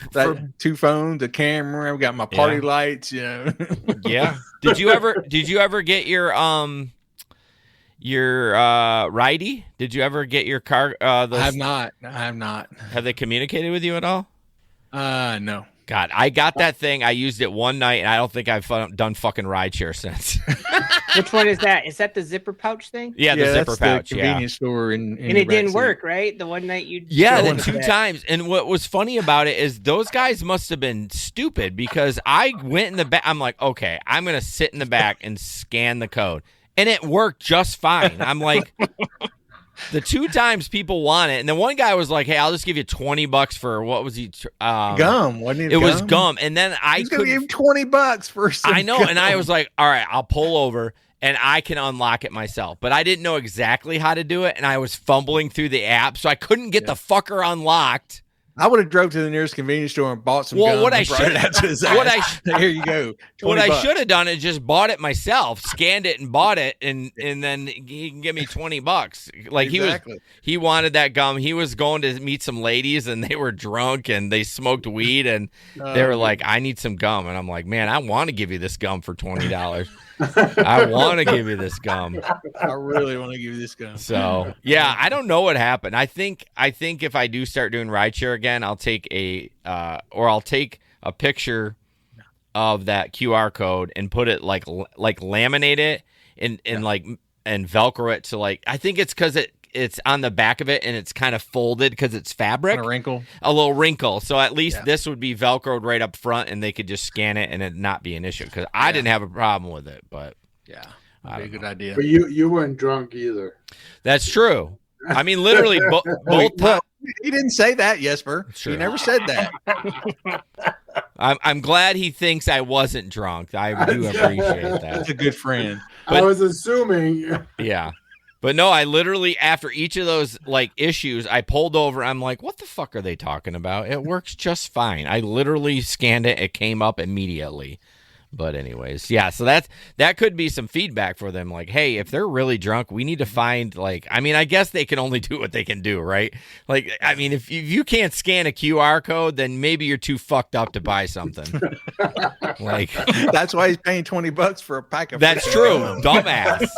two phones, a camera. I've got my party lights. Yeah. Did you ever get your righty? Did you ever get your car? I have not. Have they communicated with you at all? No. God, I got that thing. I used it one night, and I don't think I've done fucking rideshare since. Which one is that? Is that the zipper pouch thing? Yeah, the zipper pouch. The convenience store and it didn't work, right? The one night you. Yeah, the two times. And what was funny about it is those guys must have been stupid because I went in the back. I'm like, okay, I'm gonna sit in the back and scan the code, and it worked just fine. I'm like. The two times people want it, and then one guy was like, "Hey, I'll just give you $20 for what was he? Gum, wasn't it? It was gum." And then I could give $20 for some I know, gum. and I was like, "All right, I'll pull over and I can unlock it myself." But I didn't know exactly how to do it, and I was fumbling through the app, so I couldn't get the fucker unlocked. I would have drove to the nearest convenience store and bought some gum. What I should here you go. What I should have done is just bought it myself, scanned it and bought it, and then he can give me $20. Like he wanted that gum. He was going to meet some ladies, and they were drunk and they smoked weed, and they were like, "I need some gum," and I'm like, "Man, I want to give you this gum for $20. I want to give you this gum. I really want to give you this gum." So yeah, I don't know what happened. I think if I do start doing rideshare again, I'll take I'll take a picture of that QR code and put it like laminate it and Velcro it to like. I think it's because it's on the back of it and it's kind of folded because it's fabric. A little wrinkle. So at least this would be Velcroed right up front and they could just scan it and it not be an issue because I didn't have a problem with it. But that'd be a good idea. But you weren't drunk either. That's true. I mean, literally both times. He didn't say that, Jesper. He never said that. I'm glad he thinks I wasn't drunk. I do appreciate that. That's a good friend. I was assuming. Yeah. But no, I literally, after each of those like issues, I pulled over. I'm like, what the fuck are they talking about? It works just fine. I literally scanned it. It came up immediately. But anyways, yeah, so that could be some feedback for them. Like, hey, if they're really drunk, we need to find I guess they can only do what they can do, right? Like, I mean, if you can't scan a QR code, then maybe you're too fucked up to buy something. Like, that's why he's paying $20 for a pack of. That's true, dumbass.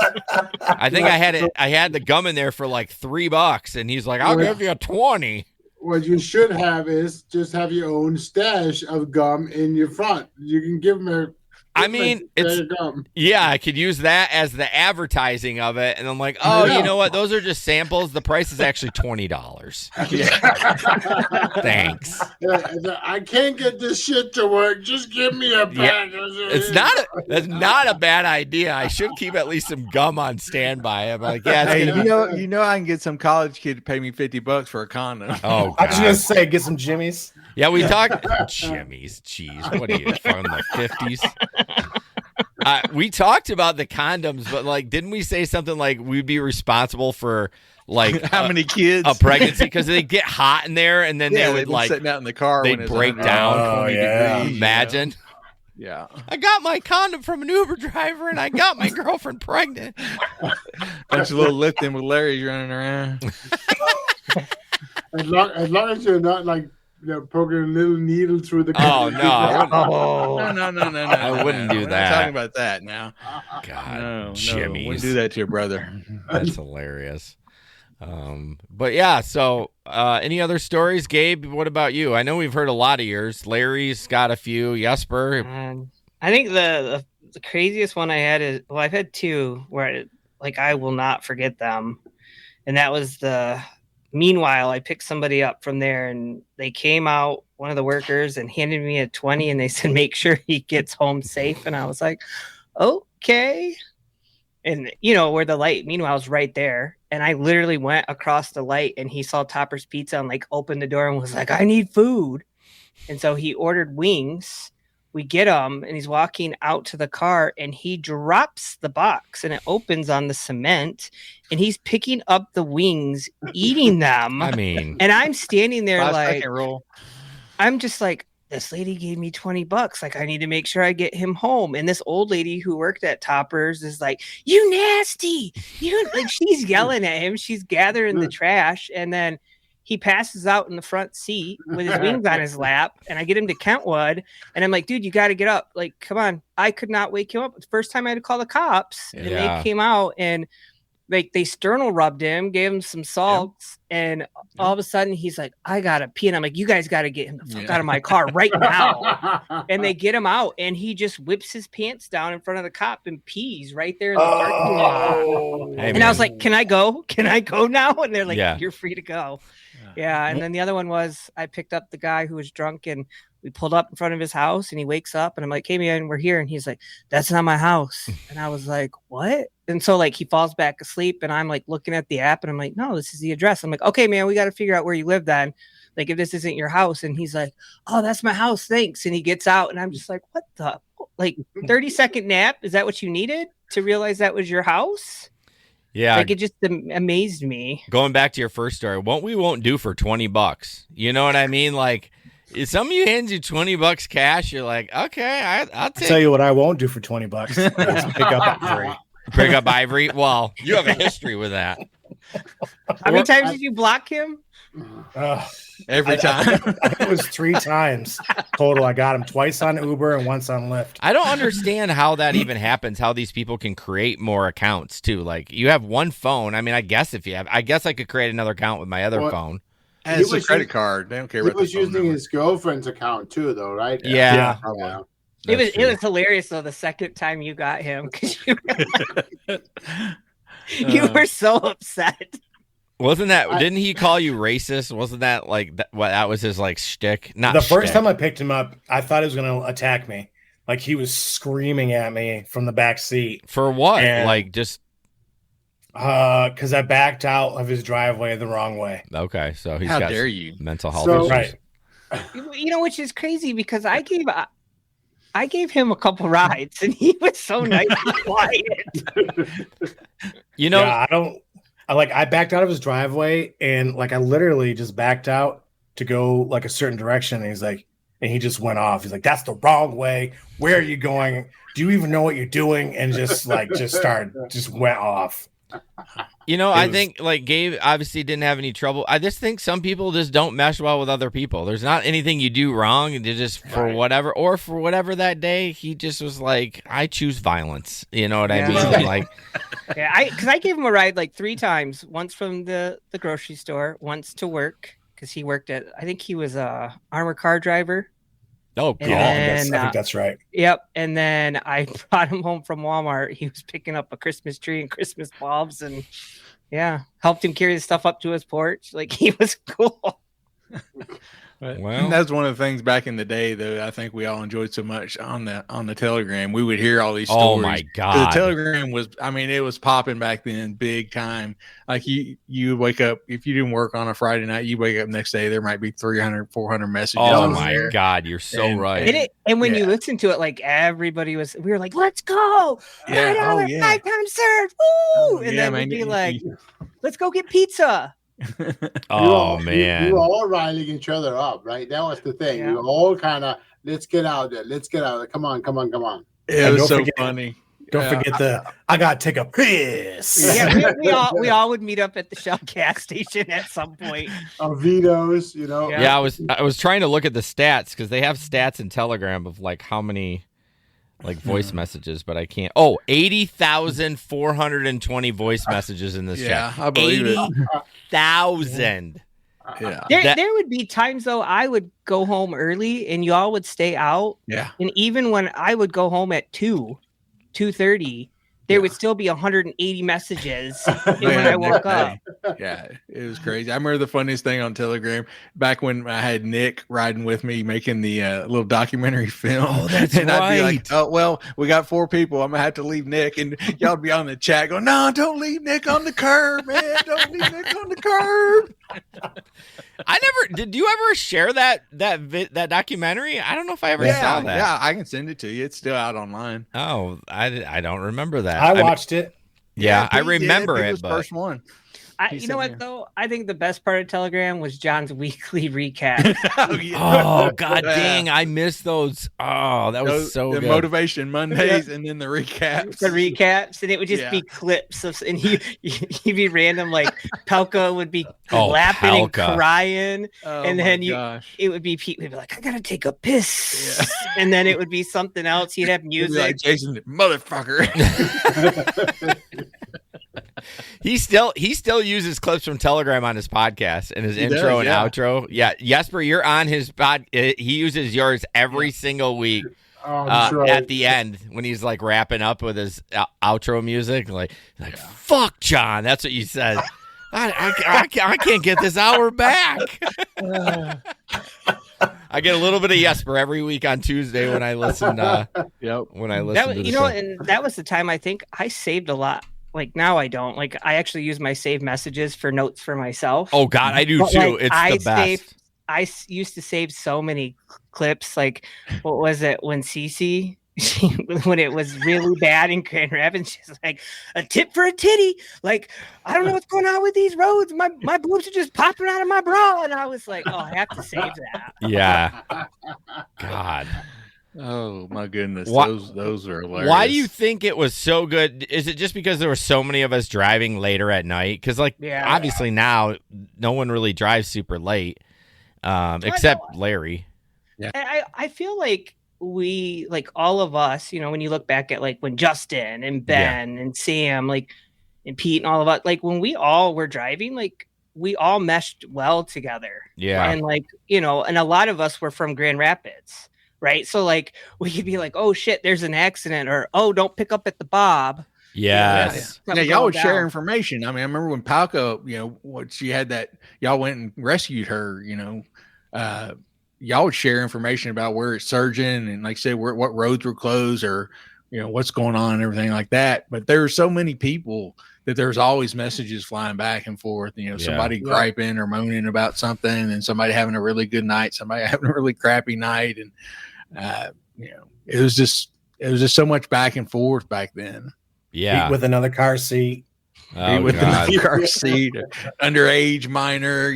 I think I had the gum in there for like $3, and he's like, "I'll give you 20." What you should have is just have your own stash of gum in your front. You can give them I could use that as the advertising of it, and I'm like, you know what? Those are just samples. The price is actually $20. Thanks. I can't get this shit to work. Just give me a bag. That's not a bad idea. I should keep at least some gum on standby. I'm like, hey, you know, I can get some college kid to pay me $50 for a condom. Oh, God. I was gonna say, get some Jimmy's. Yeah, we talked Jimmy's. Jeez, what are you from the 50s? We talked about the condoms, but didn't we say something like we'd be responsible for how many kids a pregnancy because they get hot in there and then they would sitting out in the car they break down 20 degrees. Imagine. Yeah, I got my condom from an Uber driver and I got my girlfriend pregnant. Bunch of little lifting with Larry's running around. As long as you're not poking a little needle through the. Oh no! No! I wouldn't do that. We're not talking about that now. God, no, Jimmy's. Wouldn't do that to your brother. That's hilarious. But yeah. So, any other stories, Gabe? What about you? I know we've heard a lot of yours. Larry's got a few. Jesper. I think the craziest one I had is I've had two where I will not forget them. And that was meanwhile, I picked somebody up from there, and they came out, one of the workers, and handed me a 20, and they said, make sure he gets home safe. And I was like, okay. And where the light meanwhile is right there. And I literally went across the light, and he saw Topper's Pizza and like opened the door and was like, I need food. And so he ordered wings. We get them, and he's walking out to the car, and he drops the box, and it opens on the cement, and he's picking up the wings, eating them. I mean, and I'm standing there 5 like, second roll. I'm just like, this lady gave me $20. Like, I need to make sure I get him home. And this old lady who worked at Toppers is like, you nasty. She's yelling at him. She's gathering the trash. And then he passes out in the front seat with his wings on his lap. And I get him to Kentwood. And I'm like, dude, you got to get up. Like, come on. I could not wake him up. The first time I had to call the cops. And they came out, and like they sternal rubbed him, gave him some salts, and all of a sudden he's like, I gotta pee. And I'm like, you guys gotta get him the fuck out of my car right now. And they get him out, and he just whips his pants down in front of the cop and pees right there in the parking lot. Hey, and I was like, can I go? Can I go now? And they're like, you're free to go. Yeah. And then the other one was, I picked up the guy who was drunk, and we pulled up in front of his house, and he wakes up, and I'm like, hey man, we're here. And he's like, that's not my house. And I was like, what? And so like he falls back asleep, and I'm like looking at the app, and I'm like, no, this is the address. I'm like, okay, man, we got to figure out where you live then. Like, if this isn't your house. And he's like, oh, that's my house. Thanks. And he gets out, and I'm just like, what the, like 30-second nap? Is that what you needed to realize that was your house? Yeah. Like, it just amazed me. Going back to your first story, what we won't do for $20. You know what I mean? Like, if somebody hands you $20 cash, you're like, okay, I'll take. Tell you what I won't do for $20. Is pick up Ivory. Pick up Ivory. Well, you have a history with that. How many times did you block him? Every time. It was 3 times total. I got him twice on Uber and once on Lyft. I don't understand how that even happens, how these people can create more accounts too. Like, you have one phone. I mean, I guess I could create another account with my other phone. And it's a credit card. They don't care about He was using his girlfriend's account too, though, right? Yeah. It was hilarious though the second time you got him, because you were so upset. Wasn't that? Didn't he call you racist? Wasn't that like that? What that was his like shtick? Not the first shtick. time I picked him up, I thought he was going to attack me. Like, he was screaming at me from the back seat. For what? And, like, just because I backed out of his driveway the wrong way. okay. So he's How got dare you? mental health So- issues. Right. Which is crazy, because I gave him a couple rides, and he was so nice and quiet. You know, Yeah, I backed out of his driveway, and like I literally just backed out to go like a certain direction, and he just went off. He's like, that's the wrong way. Where are you going? Do you even know what you're doing? And just went off. you know, I think like Gabe obviously didn't have any trouble. I just think some people just don't mesh well with other people. There's not anything you do wrong, and just for whatever that day, he just was like, I choose violence. You know what I mean? Like, Yeah, because I gave him a ride like 3 times. Once from the grocery store, once to work, because he worked at, I think he was a armored car driver. oh And god, then, I think that's right. Yep. And then I brought him home from Walmart. He was picking up a Christmas tree and Christmas bulbs, and helped him carry the stuff up to his porch. Like, he was cool. Well, That's one of the things back in the day, though. I think we all enjoyed so much on the Telegram. We would hear all these stories. oh my god, The Telegram was, I mean, it was popping back then, big time. Like, you wake up, if you didn't work on a Friday night, you wake up next day, there might be 300, 400 messages. oh on my there. god, you're so And- right. And when you listen to it, like, everybody we were like, let's go. Yeah. $5, Oh, yeah. 5 times served. Woo. And Yeah, then man, we'd be you- like, let's go get pizza. Oh We man, were all riling each other up, right? That was the thing. We were all kind of, let's get out there. Let's get out there. Come on. It And was don't so forget- funny. Don't forget I got to take a piss. Yeah, we all would meet up at the Shell gas station at some point. Vito's, you know. yeah. I was trying to look at the stats, because they have stats in Telegram of like how many like voice messages, but I can't. Oh, 80,420 voice messages in this Yeah, chat. I believe it. 80,000. Yeah. There would be times though I would go home early and y'all would stay out. Yeah. And even when I would go home at 2:30, there would still be 180 messages when Man, I woke next up. day. Yeah, it was crazy. I remember the funniest thing on Telegram back when I had Nick riding with me making the little documentary film. Oh, that's and I'd be like, right. oh, well, we got 4 people. I'm going to have to leave Nick. And y'all would be on the chat going, no, don't leave Nick on the curb, man. Don't leave Nick on the curb. Did you ever share that documentary? I don't know if I ever saw that. Yeah, I can send it to you. It's still out online. Oh, I don't remember that. I watched it. Yeah, I Pete remember did. Pete it, was but first one. You know what though? I think the best part of Telegram was John's weekly recap. oh god dang, I missed those. Oh, that was so the good. Motivation Mondays and then the recaps. The recaps, and it would just be clips of, and he'd be random. Like Pelka would be laughing and crying, and then it would be Pete would be like, "I gotta take a piss," and then it would be something else. He'd have music. Like Jason, motherfucker. He still uses clips from Telegram on his podcast and his intro and outro. Yeah, Jesper, you're on his pod. He uses yours every single week. At the end when he's like wrapping up with his outro music, like fuck John, that's what you said. I can't get this hour back. I get a little bit of Jesper every week on Tuesday when I listen. When I listen to the show. And that was the time I think I saved a lot. Like now I don't. Like I actually use my saved messages for notes for myself. Oh God, I do too. Like, it's the best. I used to save so many clips. Like what was it when Cece? When it was really bad in Grand Rapids, she's like, a tip for a titty. Like, I don't know what's going on with these roads. My boobs are just popping out of my bra. And I was like, oh, I have to save that. Yeah. God. Oh my goodness. Those are hilarious. Why do you think it was so good? Is it just because there were so many of us driving later at night? Because obviously now no one really drives super late. Except Larry. Yeah. I feel like we, like all of us, when you look back at like when Justin and Ben and Sam, like, and Pete and all of us, like when we all were driving, like we all meshed well together. Yeah. And like, and a lot of us were from Grand Rapids, right? So like we could be like, oh shit, there's an accident, or oh, don't pick up at the Bob. Yes. Yeah, y'all would share information. I mean, I remember when Palco, what she had that y'all went and rescued her, y'all would share information about where it's surging and like say what roads were closed or what's going on and everything like that. But there are so many people that there's always messages flying back and forth. Somebody griping or moaning about something, and somebody having a really good night, somebody having a really crappy night, and it was just so much back and forth back then. Yeah, with another car seat. Oh, with God. the car seat, underage minor,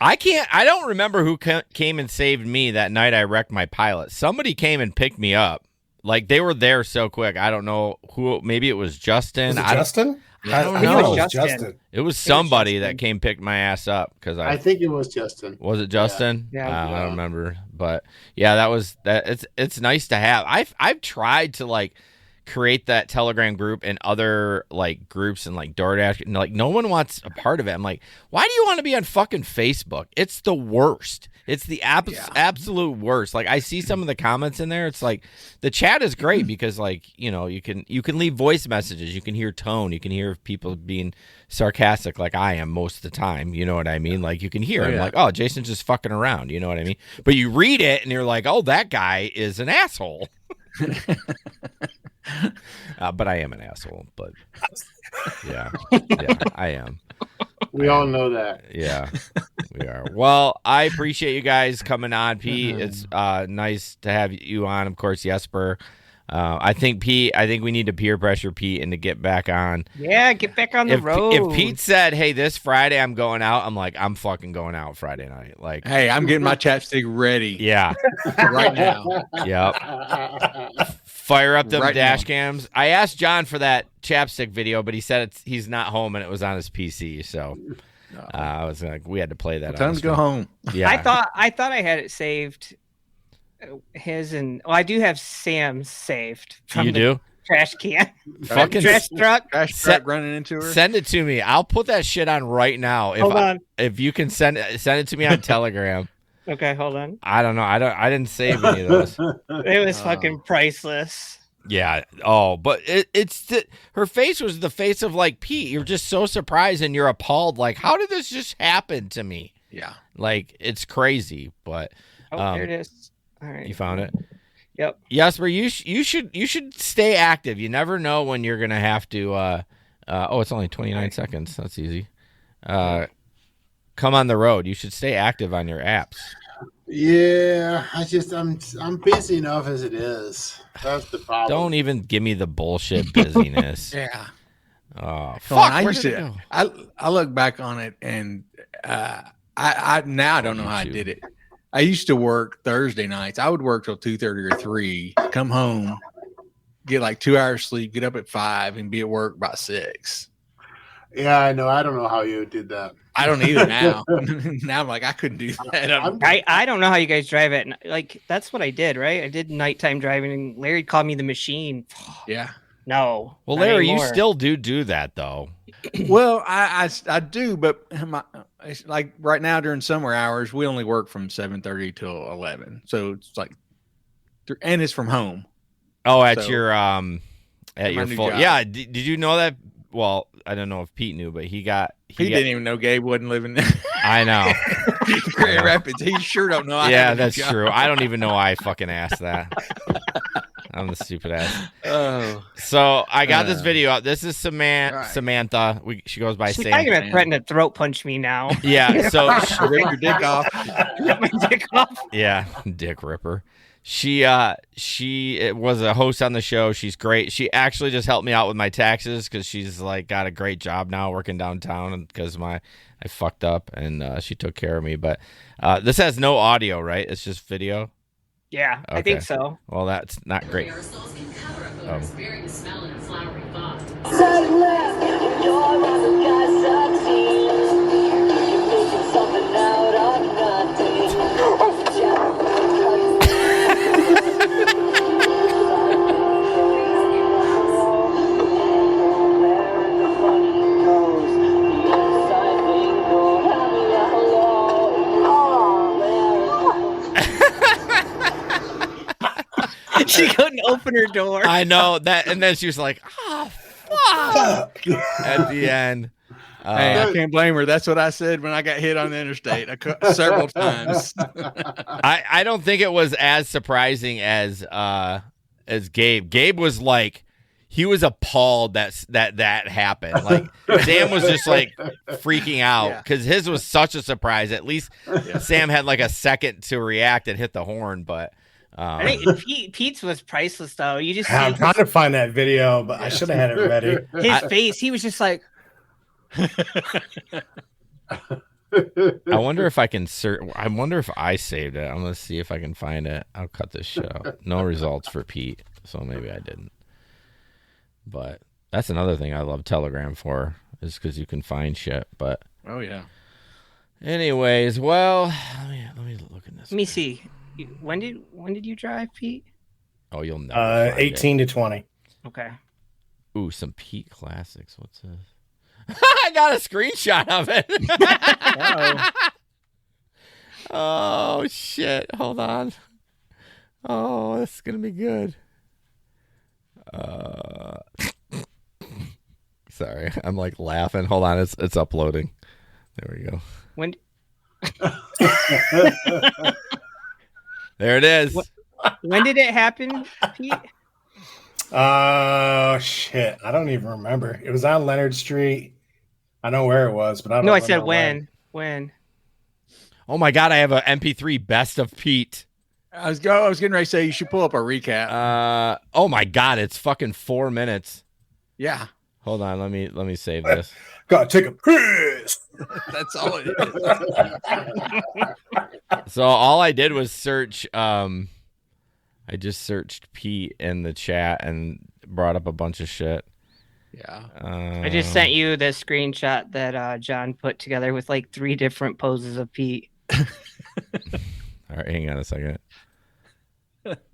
I don't remember who came and saved me that night I wrecked my Pilot. Somebody came and picked me up. Like, they were there so quick. I don't know who. Maybe it was Justin. Was it Justin? I don't know. It was Justin. It was somebody that came picked my ass up. I think it was Justin. Was it Justin? Yeah. I don't remember. But, yeah, that. It's nice to have. I've tried to, like, create that Telegram group and other like groups and like DoorDash, and like no one wants a part of it. I'm like, why do you want to be on fucking Facebook? It's the worst. It's the absolute worst. Like I see some of the comments in there. It's like the chat is great because like you can leave voice messages. You can hear tone. You can hear people being sarcastic like I am most of the time. You know what I mean? Like you can hear him like, oh, Jason's just fucking around. You know what I mean? But you read it and you're like, oh, that guy is an asshole. But I am an asshole. But yeah, I am. We all know that. Yeah, we are. Well, I appreciate you guys coming on, Pete. It's nice to have you on. Of course, Jesper. I think we need to peer pressure Pete and to get back on. Yeah, get back on the road. If Pete said, "Hey, this Friday I'm going out," I'm like, I'm fucking going out Friday night. Like, hey, I'm getting my chapstick ready. Yeah, right now. Yep. Fire up them dash cams. I asked John for that chapstick video, but he said he's not home and it was on his PC. So I was like, we had to play that. Time to go home. Yeah, I thought I had it saved. I do have Sam's saved. From you do? Trash can. Fucking trash truck. Trash truck running into her. Send it to me. I'll put that shit on right now. Hold on. If you can send it to me on Telegram. Okay, hold on. I don't know. I didn't save any of those. It was fucking priceless. Yeah. Oh, but her face was the face of like Pete. You're just so surprised and you're appalled. Like, how did this just happen to me? Yeah. Like, it's crazy. But there it is. All right. you found it. Yep. Jasper, you should stay active. You never know when you're gonna have to. It's only 29 seconds. That's easy. Come on the road. You should stay active on your apps. Yeah, I'm busy enough as it is. That's the problem. Don't even give me the bullshit busyness. Yeah. Oh, Fuck, fuck! Where did it go? I look back on it and I now I don't know how I did it. I used to work Thursday nights. I would work till 2:30 or 3, come home, get like 2 hours sleep, get up at 5 and be at work by 6. Yeah, I know. I don't know how you did that. I don't either now. Now I'm like, I couldn't do that. I don't know how you guys drive it. Like, that's what I did, right? I did nighttime driving, and Larry called me the machine. Yeah. No. Well, not Larry, you anymore. still do that though. Well, I do, but it's like right now during summer hours, we only work from 7:30 till 11. So it's like, and it's from home. Oh, at So, your my new full. job. Yeah. Did you know that? Well, I don't know if Pete knew, but he Didn't even know Gabe wasn't living there. I know. Grand Rapids. He sure don't know. Yeah, that's true. I don't even know why I fucking asked that. I'm the stupid ass. Oh, So I got this video out. This is right. Samantha. She goes by She's Sam. probably gonna threaten to throat punch me now. Yeah. So rip your dick off. Rip my dick off. yeah, dick ripper. She was a host on the show. She's great. She actually just helped me out with my taxes because she's like got a great job now working downtown because I fucked up and she took care of me. But this has no audio, right? It's just video. Yeah, I Okay. think so. Well, that's not great. Aerosols can cover up odors bearing the smell in a flowery font. She couldn't open her door. I know that, and then she was like, "Oh fuck!" at the end. Hey, I can't blame her. That's what I said when I got hit on the interstate several times. I don't think it was as surprising as Gabe. Gabe was like, he was appalled that happened. Like Sam was just like freaking out because his was such a surprise. At least Sam had like a second to react and hit the horn, but. I think Pete's was priceless though. You just I'm see trying to find that video, but I should have had it ready. his face. He was just like, I wonder if I can I wonder if I saved it. I'm gonna see if I can find it. I'll cut this shit out. No results for Pete, so maybe I didn't. But that's another thing I love Telegram for, is because you can find shit. But Oh yeah. anyways, well, let me look at this. let me see. When did you drive, Pete? Oh, you'll never. Find 18 to 20. Okay. It. Ooh, some Pete classics. What's this? I got a screenshot of it. Oh shit! Hold on. Oh, this is gonna be good. Sorry, I'm like laughing. Hold on, it's uploading. There we go. When There it is. when did it happen, Pete? Shit. I don't even remember. It was on Leonard Street. I know where it was, but I don't No, I remember said when. When? Oh my god, I have a MP3 best of Pete. I was getting ready to say you should pull up a recap. Oh my god, it's fucking 4 minutes. Yeah. Hold on, let me save this. Gotta take a piss. That's all it is. So all I did was search. I just searched Pete in the chat and brought up a bunch of shit. Yeah. I just sent you the screenshot that John put together with like 3 different poses of Pete. All right, hang on a second.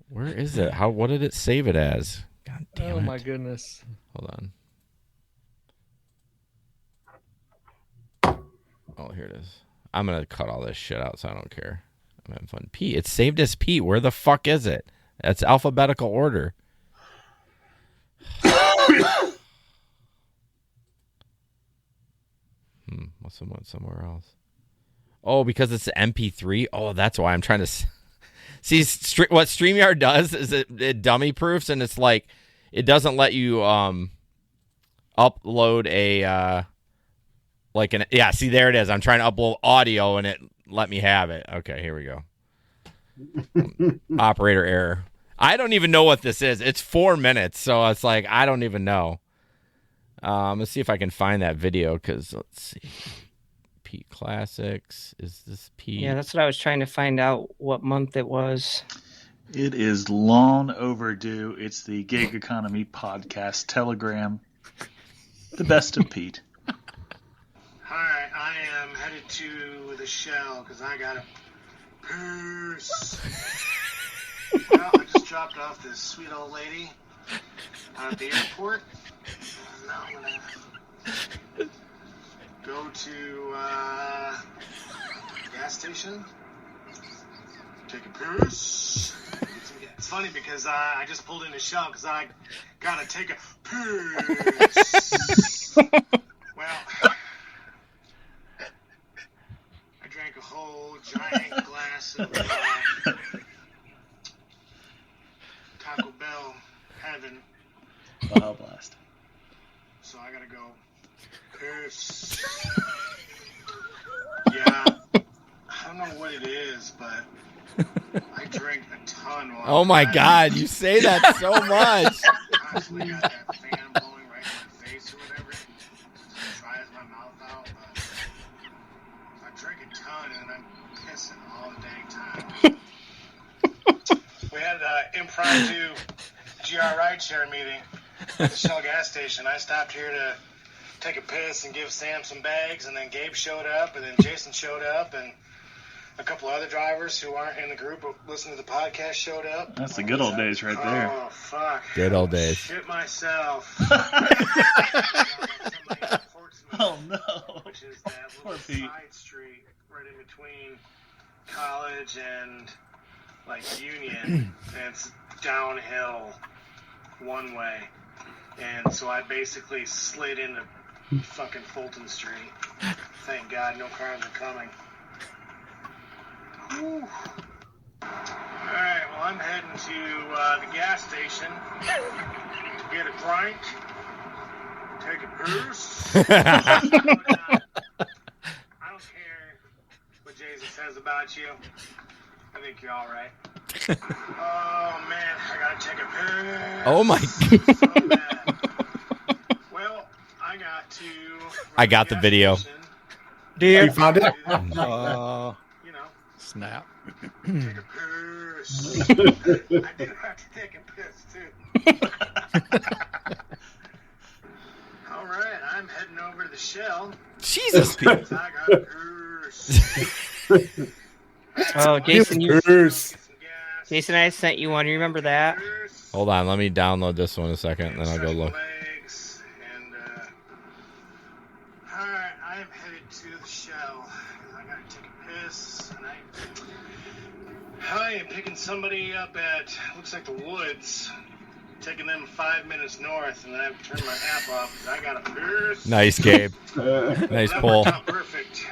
Where is it? What did it save it as? God damn it! Oh my goodness. Hold on. Oh, here it is. I'm gonna cut all this shit out, so I don't care. I'm having fun. Pete, it's saved as Pete. Where the fuck is it? That's alphabetical order. Must have went somewhere else. Oh, because it's an MP3. Oh, that's why I'm trying to see. What StreamYard does is it dummy proofs, and it's like it doesn't let you upload a See, there it is. I'm trying to upload audio, and it let me have it. Okay, here we go. Operator error. I don't even know what this is. It's 4 minutes, so it's like I don't even know. Let's see if I can find that video, because let's see. Pete Classics. Is this Pete? Yeah, that's what I was trying to find out what month it was. It is long overdue. It's the Gig Economy Podcast Telegram. The best of Pete. Hi, I am headed to the Shell because I got a purse. Well, I just dropped off this sweet old lady out at the airport. Now I'm gonna go to gas station, take a purse. It's funny because I just pulled in the Shell because I gotta take a purse. Well, I drank a whole giant glass of Taco Bell heaven. Wow, blast. So I gotta go purse. Yeah, I don't know what it is, but I drink a ton. Oh my God, you say that so much. Constantly got that fan blowing right in my face or whatever. It dries my mouth out, but I drink a ton and I'm pissing all the dang time. We had an impromptu GR rideshare meeting at the Shell gas station. I stopped here to take a piss and give Sam some bags, and then Gabe showed up, and then Jason showed up, and a couple other drivers who aren't in the group but listen to the podcast showed up. That's the good old days right there. Oh, fuck. Good old days. Shit myself. Oh, no. Which is that Poor little Pete. side street right in between College and, like, Union. And it's downhill one way. And so I basically slid into fucking Fulton Street. Thank God no cars are coming. Whew. Alright, well, I'm heading to the gas station to get a drink, take a purse. I don't care what Jason says about you. I think you're alright. Oh, man, I gotta take a purse. Oh my So bad. Well, I got to... I got the video. You found it? You know, Snap. take a piss. I do have to take a piss too. All right, I'm heading over to the Shell. Jesus, Pete. I got a purse. Oh, Jason, Purse. Jason, I sent you one. You remember that? Hold on, let me download this one a second, and then I'll go look. Legs and, all right, I am headed to the Shell. I gotta take a piss, and I am picking somebody up at, looks like the Woods, taking them 5 minutes north, and then I have to turn my app off because I got a piss. Nice, Gabe. Nice That pull. worked out perfect.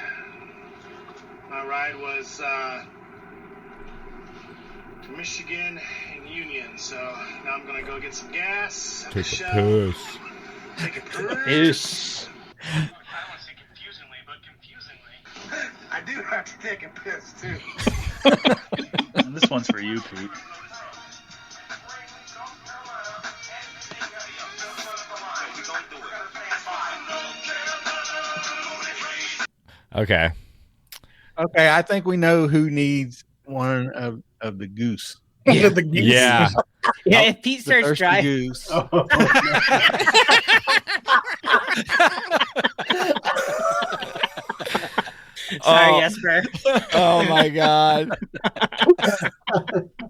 My ride was to Michigan and Union, so now I'm gonna go get some gas at the Take a Shell. piss. Take a piss. Yes. I don't want to say confusingly, but confusingly, I do have to take a piss too. And this one's for you, Pete. Okay. Okay, I think we know who needs one of the goose. The geese. Yeah. Yeah, if Pete The starts thirsty driving. goose. Sorry, Oh. Jesper. Oh my God.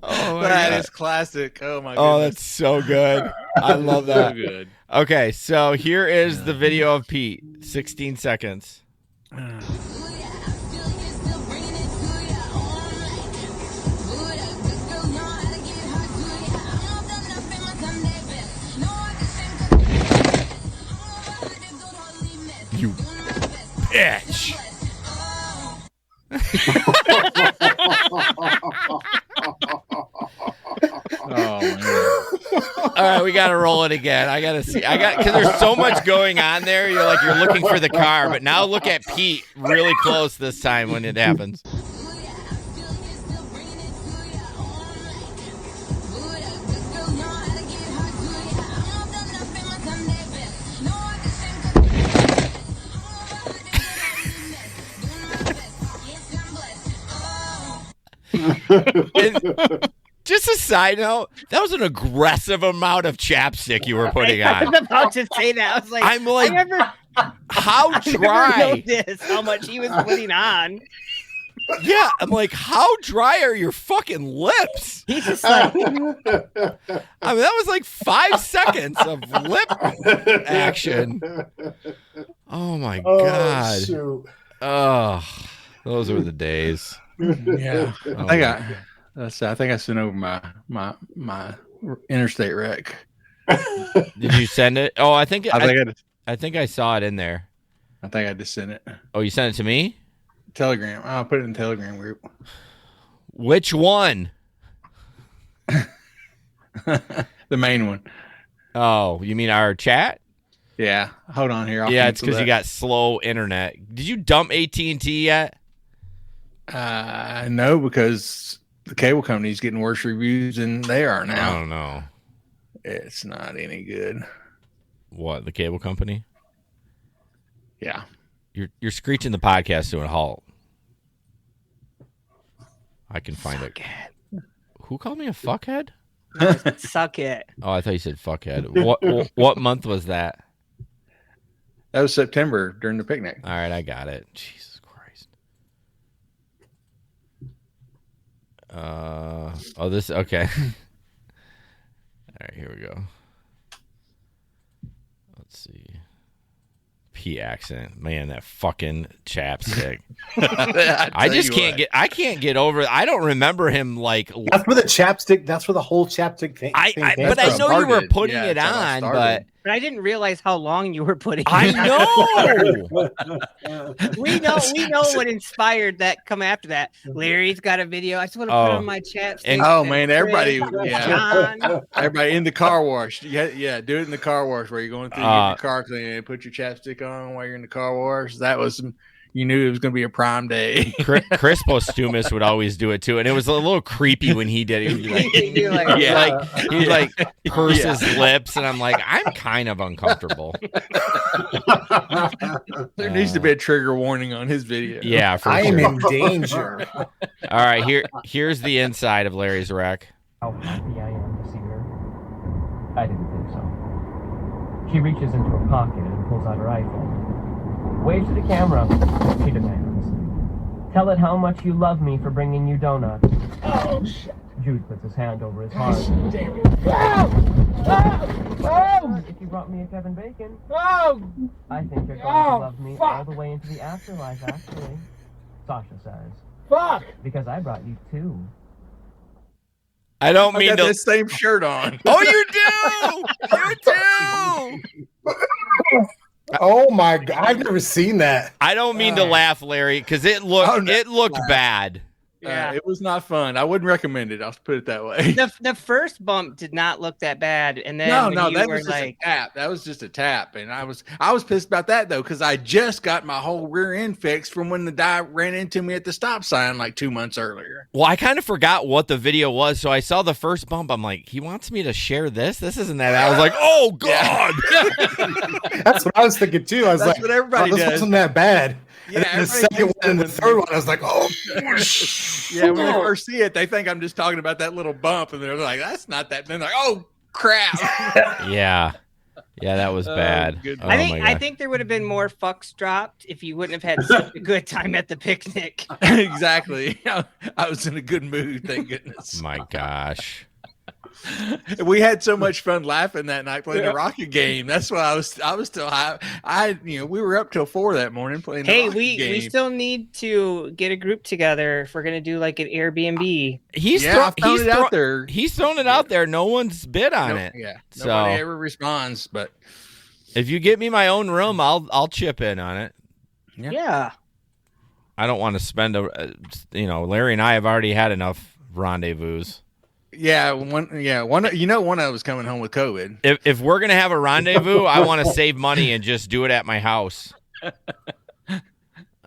Oh my That God. is classic. Oh my Oh, goodness. that's so good. I love So that. good. Okay, so here is the video of Pete. 16 seconds. You bitch. Oh man. All right, we got to roll it again. I got to see. Because there's so much going on there. You're looking for the car, but now look at Pete really close this time when it happens. And just a side note, that was an aggressive amount of chapstick you were putting I on. was about to say that. I was like, I'm like, I never how dry? noticed how much he was putting on. Yeah, I'm like, how dry are your fucking lips? He's just like, I mean, that was like 5 seconds of lip action. Oh my god. Shoot. Oh, those were the days. Yeah. I think I sent over my interstate wreck. Did you send it? Oh, I think I I saw it in there. think I just sent it. Oh, you sent it to me? Telegram. I'll put it in the Telegram group. Which one? The main one. Oh, you mean our chat? Yeah. Hold on here. I'll Yeah, it's cancel because you that. got slow internet. Did you dump AT&T yet? No, because the cable company's getting worse reviews than they are I now. don't know. It's not any good. What, the cable company? Yeah. You're screeching the podcast to a halt. I can find it. Who called me a fuckhead? suck it. Oh, I thought you said fuckhead. What month was that? That was September during the picnic. All right, I got it. Jesus Christ. This okay. All right, here we go. Let's see. P accent, man, that fucking chapstick. I just can't get over it. I don't remember him like. That's where the chapstick. That's where the whole chapstick thing. But I know you were putting it on, but I didn't realize how long you were putting. I know. we know what inspired that. Come after that, Larry's got a video. I just want to put on my chat. And man, everybody, John. everybody in the car wash. Yeah, do it in the car wash where you're going through your car cleaning and put your chapstick on while you're in the car wash. That was you knew it was going to be a prime day. Chris Postumus would always do it too, and it was a little creepy when he did it. He'd like purse his lips, and I'm like, I'm kind of uncomfortable. There needs to be a trigger warning on his video. Yeah, for I sure. am in danger. All right, here's the inside of Larry's wreck. How happy I am to see her. I didn't think so. She reaches into her pocket and pulls out her iPhone. Waves to the camera. She demands, "Tell it how much you love me for bringing you donuts." Oh, shit. Jude puts his hand over his heart. Damn it. If you brought me a Kevin Bacon, I think you're going to love me all the way into the afterlife, actually. Sasha says. Fuck! Because I brought you two. I don't I mean got to. this same shirt on. Oh, you do! You do! Oh my god! I've never seen that. I don't mean to laugh, Larry, because it looked bad. Yeah. It was not fun. I wouldn't recommend it. I'll put it that way. The first bump did not look that bad, and then No, you that were was just like, a tap. That was just a tap, and I was pissed about that though because I just got my whole rear end fixed from when the guy ran into me at the stop sign like 2 months earlier. Well, I kind of forgot what the video was, so I saw the first bump. I'm like, he wants me to share this? This isn't that. I was like, oh god. That's what I was thinking too. I was That's like, what everybody this does. wasn't that bad. Yeah, And then the everybody second one thinks and the that third one, I was like, oh. Yeah, when they first see it, they think I'm just talking about that little bump, and they're like, "That's not that." Then they're like, "Oh crap!" Yeah, that was bad. good. Oh, I think there would have been more fucks dropped if you wouldn't have had such a good time at the picnic. Exactly. I was in a good mood. Thank goodness. My gosh. We had so much fun laughing that night playing the Rocket game. That's why I was still high. We were up till 4 that morning playing. Hey, the Rocket game. we still need to get a group together if we're gonna do like an Airbnb. He's I've thrown it out there. He's thrown it out there. No one's bid on it. Yeah, So nobody ever responds. But if you get me my own room, I'll chip in on it. Yeah. I don't want to spend Larry and I have already had enough rendezvous. Yeah, one of us coming home with COVID. If we're gonna have a rendezvous, I want to save money and just do it at my house.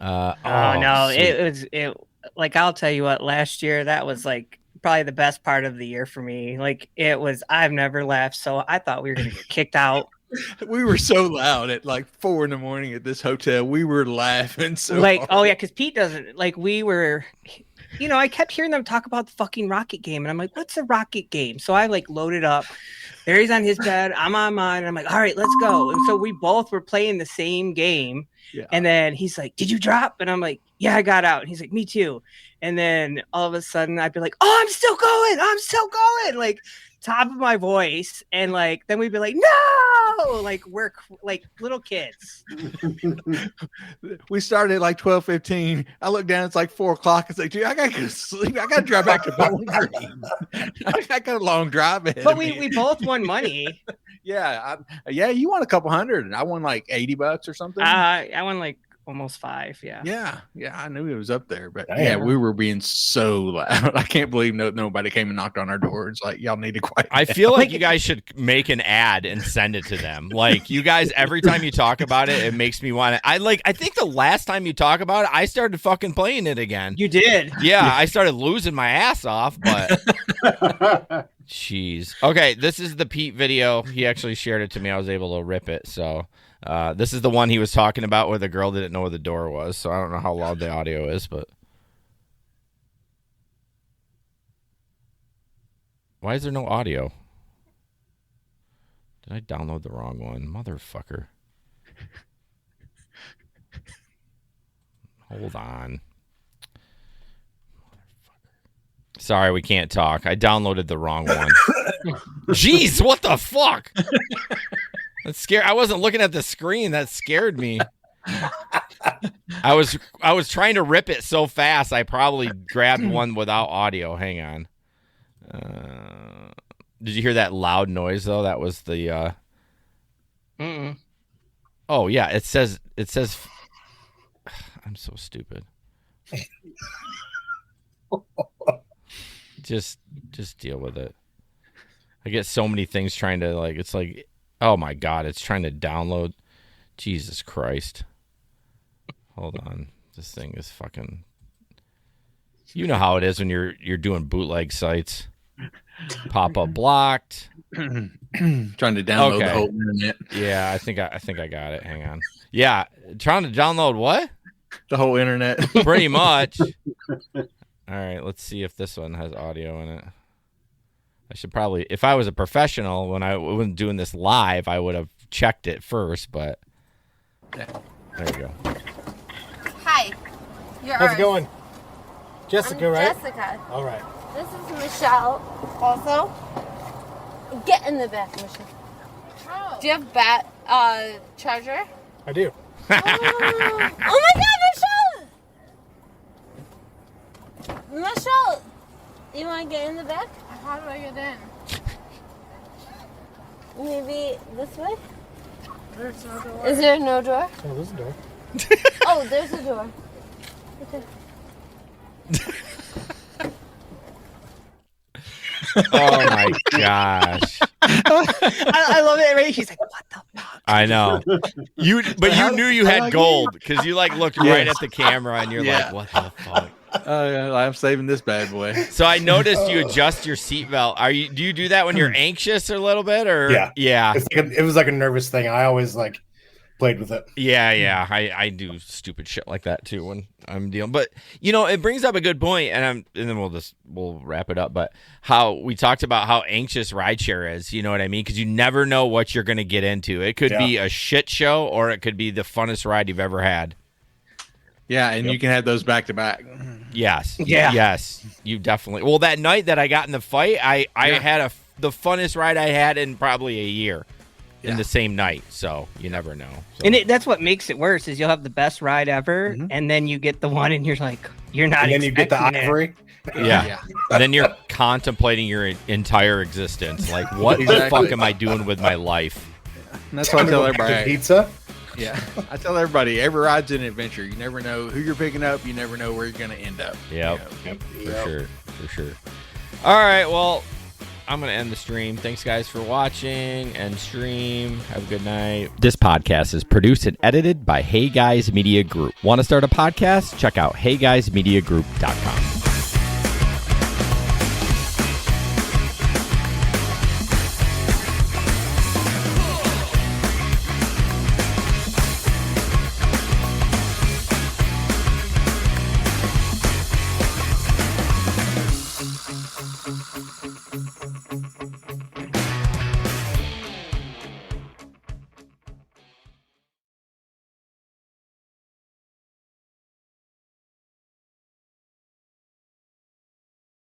No, sweet. it like I'll tell you what, last year that was like probably the best part of the year for me. Like I've never laughed, so I thought we were gonna get kicked out. We were so loud at like 4 a.m. at this hotel. We were laughing so like hard. Oh yeah, because Pete doesn't like we were. I kept hearing them talk about the fucking rocket game, and I'm like, what's a rocket game? So I like loaded up. Barry's on his bed, I'm on mine, and I'm like, all right, let's go. And so we both were playing the same game. Yeah. And then he's like, did you drop? And I'm like, yeah, I got out. And he's like, me too. And then all of a sudden I'd be like, oh, I'm still going, like top of my voice. And like, then we'd be like, no, like we're like little kids. We started at like 12:15. I look down, it's like 4 o'clock. It's like, dude, I gotta go to sleep. I gotta drive back to Bowling Green. I got a long drive ahead. But we both won money. Yeah, you won a couple hundred, and I won like $80 or something. I won like almost 5. Yeah, I knew it was up there, but Damn. yeah, we were being so loud. I can't believe nobody came and knocked on our door. It's like, y'all need to quiet. I feel like you guys should make an ad and send it to them. Like you guys, every time you talk about it, it makes me want to. I think the last time you talk about it, I started fucking playing it again. You did. Yeah, I started losing my ass off, but. Jeez. Okay, this is the Pete video. He actually shared it to me. I was able to rip it. So this is the one he was talking about where the girl didn't know where the door was. So I don't know how loud the audio is, but why is there no audio? Did I download the wrong one? Motherfucker. Hold on. Sorry, we can't talk. I downloaded the wrong one. Jeez, what the fuck? That's scary. I wasn't looking at the screen. That scared me. I was trying to rip it so fast. I probably grabbed one without audio. Hang on. Did you hear that loud noise though? That was the. Oh yeah, it says. I'm so stupid. Just deal with it. I get so many things trying to like. It's like, oh my god, it's trying to download. Jesus Christ. Hold on, this thing is fucking. You know how it is when you're doing bootleg sites. Pop up blocked. Trying to download the whole internet. Yeah, I think I got it. Hang on. Yeah, trying to download what? The whole internet. Pretty much. All right, let's see if this one has audio in it. I should probably, if I was a professional, when I wasn't doing this live, I would have checked it first, but there we go. Hi. How's it going? Jessica, I'm right? Jessica. All right. This is Michelle also. Get in the back, Michelle. Oh. Do you have charger? I do. Oh my god, Michelle! Michelle, you want to get in the back? How do I get in? Maybe this way? There's no door. Is there no door? Oh, there's a door. Oh, there's a door. Okay. Oh my gosh. I love it, right? She's like, what the fuck? I know. You knew you had gold because you like looked right at the camera and you're like, what the fuck? I'm saving this bad boy. So I noticed you adjust your seatbelt. Do you do that when you're anxious a little bit or yeah? It was like a nervous thing. I always like played with it. Yeah. I do stupid shit like that too when I'm dealing. But it brings up a good point, and then we'll wrap it up. But how we talked about how anxious rideshare is, you know what I mean? Because you never know what you're going to get into. It could be a shit show, or it could be the funnest ride you've ever had. Yeah, and you can have those back to back. Yes. Yeah. Yes. You definitely. Well, that night that I got in the fight, I had the funnest ride I had in probably a year. In the same night, so you never know. So. And that's what makes it worse is you'll have the best ride ever, and then you get the one, and you're like, you're not. And then you get the ivory. Yeah. And then you're contemplating your entire existence, like what the fuck am I doing with my life? And that's why I tell everybody. Pizza. Yeah, I tell everybody, every ride's an adventure. You never know who you're picking up. You never know where you're going to end up. Yep. For sure. All right, well, I'm going to end the stream. Thanks, guys, for watching and stream. Have a good night. This podcast is produced and edited by Hey Guys Media Group. Want to start a podcast? Check out heyguysmediagroup.com.